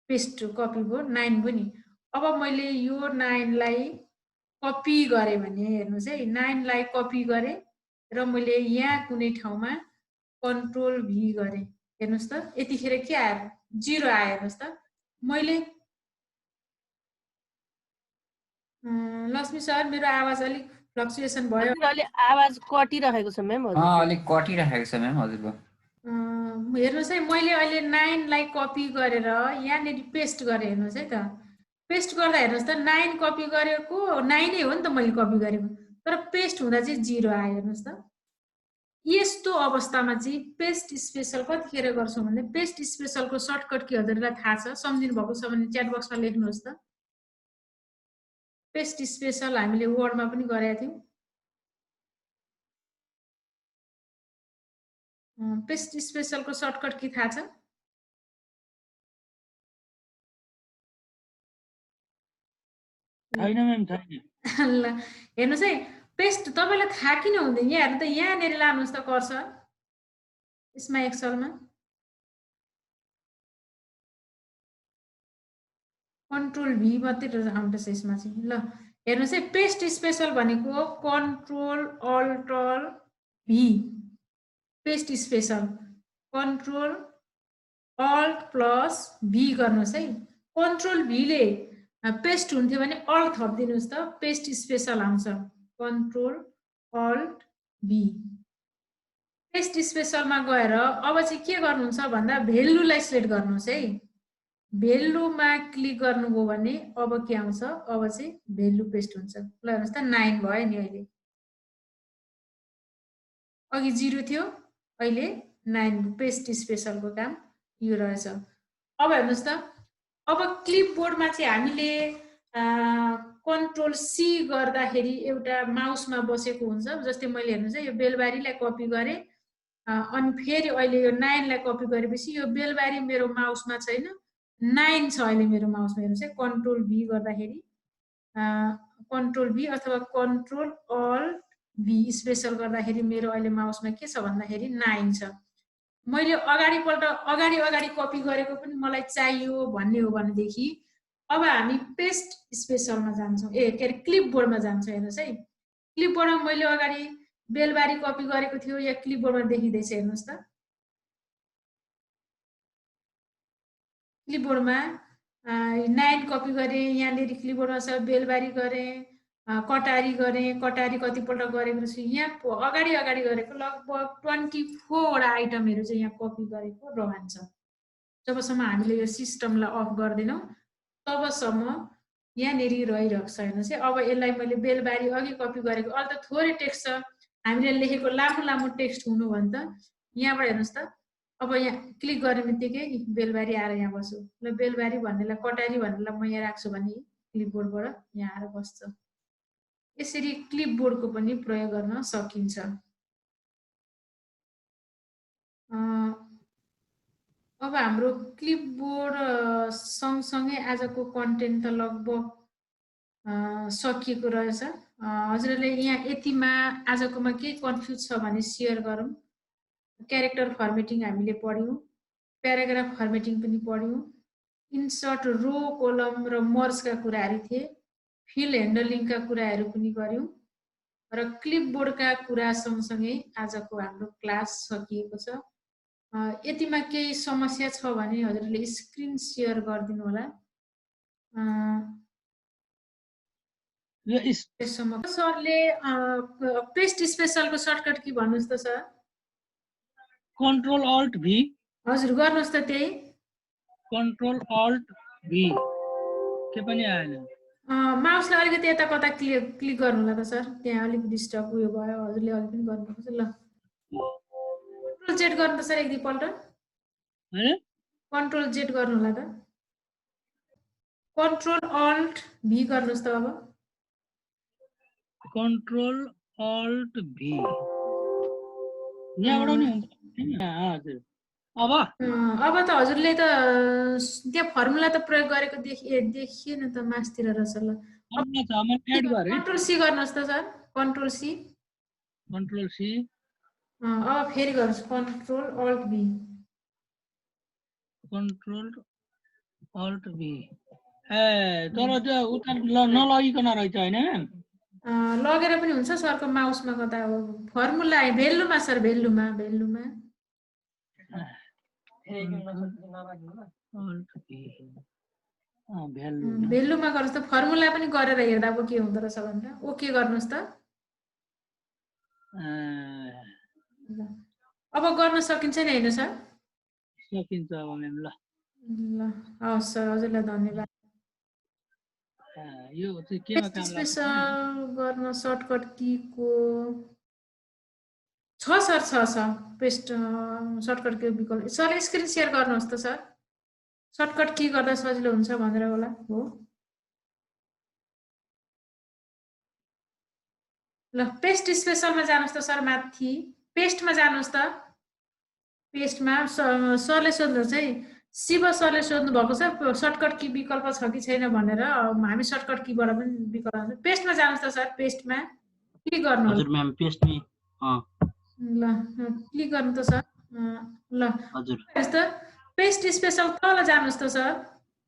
पेस्ट कपी भयो 9 भयो नि। अब मैले यो 9 लाई कपी गरेँ भने हेर्नुहोस् है, 9 लाई कपी गरेँ र मैले यहाँ कुनै ठाउँमा कन्ट्रोल भी गरेँ। हेर्नुहोस् त यतिखेर के आयो, 0 आयो। हेर्नुहोस् त मैले लक्ष्मी सर मेरो आवाज अलिक फ्लक्चुएसन भयो। अलि आवाज कटिरहेको छ म्याम। हजुर अलिक कटिरहेको छ म्याम। हजुरको हेर्नुहोस् है, मैले अहिले 9 लाई कपी गरेर यहाँनिर पेस्ट गरेँ। हेर्नुहोस् है त, पेस्ट गर्दा हेर्नुहोस् त 9 कपी गरेको 9 नै हो नि त मैले कपी गरेको, तर पेस्ट हुँदा चाहिँ 0 आयो। हेर्नुहोस् त यस्तो अवस्थामा चाहिँ पेस्ट स्पेसल कतिखेर गर्छौँ भने, पेस्ट स्पेसलको सर्टकट के हजुरलाई थाहा छ, सम्झिनु भएको छ भने च्याट बक्समा लेख्नुहोस् त। पेस्ट स्पेसल हामीले वर्डमा पनि गरेका थियौँ। पेस्ट स्पेसलको सर्टकट के थाहा छ? छैन म्याम, छैन। ल हेर्नुहोस् है, पेस्ट तपाईँलाई थाहा किन हुँदैन? यहाँ हेर्नु त, यहाँनिर लानुहोस् त कर्सर, यसमा एक्सलमा कन्ट्रोल भी मात्रै आउँदैछ यसमा चाहिँ। ल हेर्नुहोस् है, पेस्ट स्पेसल भनेको control alt V, paste special control alt plus V गर्नुहोस् है। कन्ट्रोल भीले पेस्ट हुन्थ्यो भने अल्ट थपिदिनुहोस् त, पेस्ट स्पेसल आउँछ। कन्ट्रोल अल्ट भी, पेस्ट स्पेसलमा गएर अब चाहिँ के गर्नुहुन्छ भन्दा भेल्युलाई सिलेक्ट गर्नुहोस् है। भेल्युमा क्लिक गर्नुभयो भने अब के आउँछ, अब चाहिँ भेल्यु पेस्ट हुन्छ। ल हेर्नुहोस् त 9 भयो नि, अहिले अघि 0 थियो, अहिले 9। पेस्ट स्पेसलको काम यो रहेछ। अब हेर्नुहोस् त, अब क्लिपबोर्डमा चाहिँ हामीले कन्ट्रोल सी गर्दाखेरि एउटा माउसमा बसेको हुन्छ। जस्तै मैले हेर्नुहोस् है, यो बेलबारीलाई कपी गरेँ, अनि फेरि अहिले यो 9 लाई कपी गरेपछि यो बेलबारी मेरो माउसमा छैन, 9 छ अहिले मेरो माउसमा। हेर्नुहोस् है, कन्ट्रोल भी गर्दाखेरि, कन्ट्रोल भी अथवा कन्ट्रोल अल्ट भी स्पेसल गर्दाखेरि मेरो अहिले माउसमा के छ भन्दाखेरि 9 छ। मैले अगाडि कपी गरेको पनि मलाई चाहियो भन्ने हो भनेदेखि अब हामी पेस्ट स्पेसलमा जान्छौँ, के अरे क्लिपबोर्डमा जान्छौँ। हेर्नुहोस् है, क्लिपबोर्डमा मैले अगाडि बेलबारी कपी गरेको थियो, या क्लिपबोर्डमा देखिँदैछ। हेर्नुहोस् त, क्लिपबोर्डमा 9 कपी गरेँ, यहाँनिर क्लिपबोर्डमा छ बेलबारी गरेँ, कटारी गरेँ, कटारी कतिपल्ट गरेको छु। यहाँ अगाडि गरेको लगभग 24 वटा आइटमहरू चाहिँ यहाँ कपी गरेको रहन्छ। जबसम्म हामीले यो सिस्टमलाई अफ गर्दैनौँ तबसम्म यहाँनिर रहिरहेको छ। हेर्नुहोस् है, अब यसलाई मैले बेलबारी अघि कपी गरेको, अहिले त थोरै टेक्स्ट छ, हामीले लेखेको लामो टेक्स्ट हुनु भने त यहाँबाट हेर्नुहोस् त, अब यहाँ क्लिक गर्ने बित्तिकै बेलबारी आएर यहाँ बस्छु। ल बेलबारी भन्नेलाई, कटारी भन्नेलाई म यहाँ राख्छु भने क्लिपबोर्डबाट यहाँ आएर बस्छ। यसरी क्लिपबोर्डको पनि प्रयोग गर्न सकिन्छ। अब हाम्रो क्लिपबोर्ड सँगसँगै आजको कन्टेन्ट त लगभग सकिएको रहेछ। हजुरहरूले यहाँ यतिमा आजकोमा के कन्फ्युज छ भने सेयर गरौँ। क्यारेक्टर फर्मेटिङ हामीले पढ्यौँ, प्याराग्राफ फर्मेटिङ पनि पढ्यौँ, इन्सर्ट रो कोलम र मर्जका कुराहरू थिए, फिल ह्यान्डलिङका कुराहरू पनि गऱ्यौँ, र क्लिपबोर्डका कुरा सँगसँगै आजको हाम्रो क्लास सकिएको छ। यतिमा केही समस्या छ भने हजुरले स्क्रिन सेयर गरिदिनु होला। सरले पेस्ट स्पेसलको सर्टकट के भन्नुहोस् त सर? कन्ट्रोल अल्ट भी। हजुर गर्नुहोस् त त्यही, कन्ट्रोल अल्ट भी, के पनि आएन। माउसलाई अलिकति यता कता क्लिक गर्नु होला त सर, त्यहाँ अलिक डिस्टर्ब उयो भयो। हजुरले अघि पनि गर्नुपर्छ। ल कन्ट्रोल जेड गर्नु त सर एक दुईपल्ट। कन्ट्रोल जेड गर्नु होला त कन्ट्रोल अल्ट भी गर्नुस् त अब कन्ट्रोल अल्ट भी यहाँबाट नि हुन्छ हजुर अब त हजुरले त त्यहाँ फर्मुला त प्रयोग गरेको देखिएन त मासतिर रहेछ ल कन्ट्रोल सी गर्नुहोस् त सर कन्ट्रोल सी अब फेरि गर्नुहोस् कन्ट्रोल अल्ट भी तर त्यो उता नलगिकन रहेछ होइन लगेर पनि हुन्छ सरको माउसमा कता अब फर्मुला भेल्युमा सर भेल्युमा भेल्युमा गर्नुहोस् त फर्मुला पनि गरेर हेर्दा अब के हुँदो रहेछ भनेर ओके गर्नुहोस् त अब गर्न सकिन्छ नि होइन सर सकिन्छ अब म्याम ल हवस् सर हजुरलाई धन्यवाद यो चाहिँ केमा काम लाग्छ स्पेशल गर्न सर्टकट कीको छ सर पेस्ट सर्टकट की विकल्प सर स्क्रिन शेयर गर्नुहोस् त सर सर्टकट की गर्दा सजिलो हुन्छ भनेर होला हो ल पेस्ट स्पेशलमा जानुहोस् त सर माथि पेस्टमा जानुहोस् त पेस्टमा सरले सोध्नुहोस् है शिव सरले सोध्नु भएको छ सर्टकट की विकल्प छ कि छैन भनेर हामी सर्टकट कीबाट पनि विकल्प पेस्टमा जानुहोस् त सर पेस्टमा क्लिक गर्नु हजुर म्याम पेस्टमै ल क्लिक गर्नु त सर ल हजुर यस्तो पेस्ट स्पेशल तल जानुहोस् त सर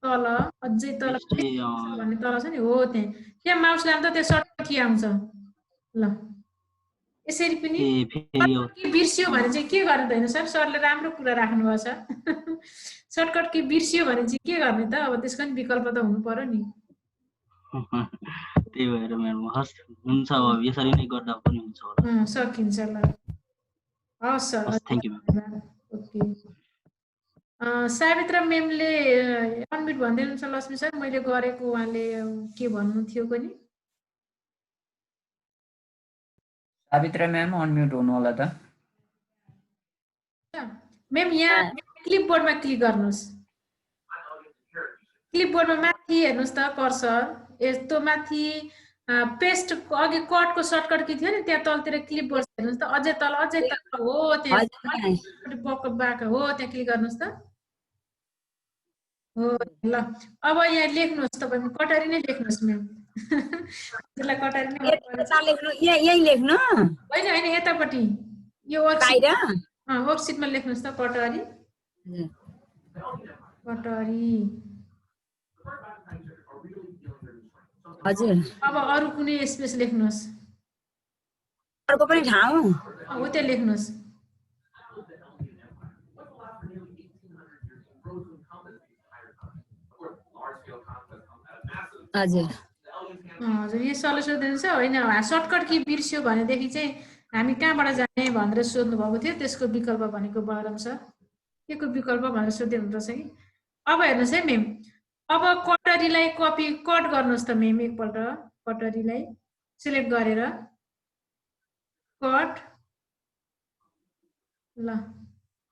तल अझै तल भन्ने तल छ नि हो त्यहाँ माउस लानु त त्यो सर्टकट की आउँछ ल यसरी पनि बिर्सियो भने चाहिँ के गर्ने त होइन सर सरले राम्रो कुरा राख्नु भएको छ सर्टकट की बिर्सियो भने चाहिँ के गर्ने त अब त्यसको नि विकल्प त हुनु पर्यो नि त्यही भएर म्याम हस् हुन्छ अब यसरी नै गर्दा पनि हुन्छ होला सकिन्छ ल हस् sir thank you okay Savitra मेमले अनम्युट भन्दै हुनुहुन्छ लक्ष्मी सर मैले गरेको उहाँले के भन्नु थियो पनि सावित्रा म्याम अनम्युट हुनु होला त मेम यहाँ क्लिपबोर्डमा क्लिक गर्नुहोस् क्लिपबोर्डमा माथि हेर्नुहोस् त कर्सर यस्तो माथि पेस्ट अघि कटको सर्टकट की थियो नि त्यहाँ तलतिर क्लिपबोर्ड हेर्नुहोस् त अझै तल हो त्यहाँ बाका हो त्यहाँ क्लिक गर्नुहोस् त हो ल अब यहाँ लेख्नुहोस् तपाईँ कटारी नै लेख्नुहोस् म्याम त्यसलाई कटारी नै यही लेख्नु होइन होइन यतापट्टि यो वर्कसिटमा लेख्नुहोस् त कटारी कटारी हजुर अब अरु कुनै स्पेस लेख्नुहोस् अर्को पनि ठाउँ हो त्यहाँ लेख्नुहोस् हजुर हजुर यो सरले सोध्नुहुन्छ होइन सर्टकट की बिर्स्यो भनेदेखि चाहिँ हामी कहाँबाट जाने भनेर सोध्नु भएको थियो त्यसको विकल्प भनेको बलराम सर के को विकल्प भनेर सोध्दै हुनुहुन्छ कि अब हेर्नुहोस् है मेम अब कटरीलाई कपी कट गर्नुहोस् त मेम एकपल्ट कटरीलाई सिलेक्ट गरेर कट ल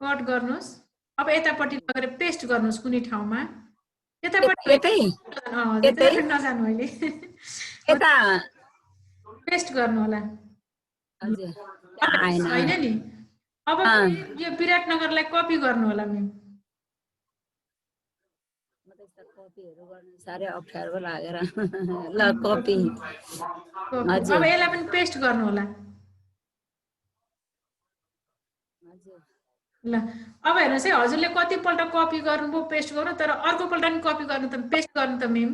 कट गर्नुहोस् अब यतापट्टि लगेर पेस्ट गर्नुहोस् कुनै ठाउँमा यतापट्टि नजानु अहिले यता पेस्ट गर्नु होला हजुर हैन नि अब यो विराटनगरलाई कपी गर्नु होला मेम कपीहरु गर्न साह्रै अप्ठ्यारो लागेर ल कपी अब यसलाई पनि पेस्ट गर्नु होला ल अब हेर्नुस् है हजुरले कतिपल्ट कपी गर्नुभयो पेस्ट गर्नु तर अर्को पल्ट पनि कपी गर्नु त पेस्ट गर्नु त मेम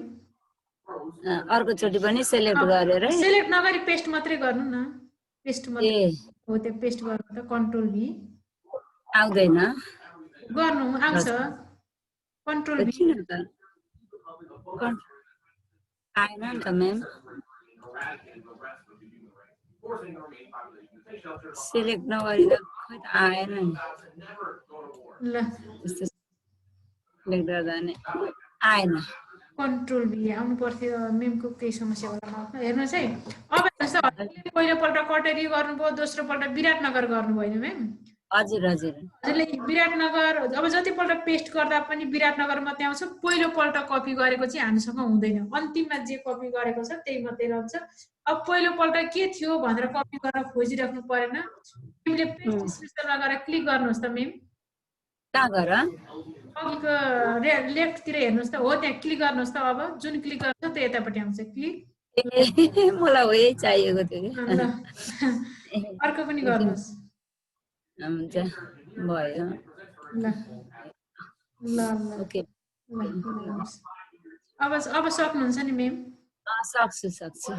अर्को चोटी पनि सिलेक्ट गरेर सिलेक्ट नगरी पेस्ट मात्रै गर्नु न पेस्ट मात्रै हो त्यो पेस्ट गर्नु त कन्ट्रोल भी आउँदैन गर्नु आउँछ कन्ट्रोल भी आएन नि त मेम सिलेक्ट नगरी त खै त आएन नि ल त्यस्तो सिलेक्ट गर्दा नि आएन कन्ट्रोल भी आउनु पर्थ्यो मेमको केही समस्या होला हेर्नुहोस् है अब हेर्नुहोस् त पहिलोपल्ट कटरी गर्नुभयो दोस्रो पल्ट विराटनगर गर्नुभयो नि मेम हजुर हजुर हजुरले विराटनगर अब जतिपल्ट पेस्ट गर्दा पनि विराटनगर मात्रै आउँछ, पहिलोपल्ट कपी गरेको चाहिँ हामीसँग हुँदैन, अन्तिममा जे कपी गरेको छ त्यही मात्रै रहन्छ। अब पहिलोपल्ट के थियो भनेर कपी गर्न खोजिराख्नु परेन, मेमले पेस्ट डिस्क्रिप्सनमा गएर क्लिक गर्नुहोस् त मेम, कहाँ गर अघिको लेफ्टतिर हेर्नुहोस् त, हो त्यहाँ क्लिक गर्नुहोस् त, अब जुन क्लिक गर्छ त्यो यतापट्टि आउँछ क्लिक। मलाई हो यही चाहिएको थियो ल अर्को पनि गर्नुहोस्। हुन्छ भयो ल ल ओके अब सक्नुहुन्छ नि मेम? सक्छु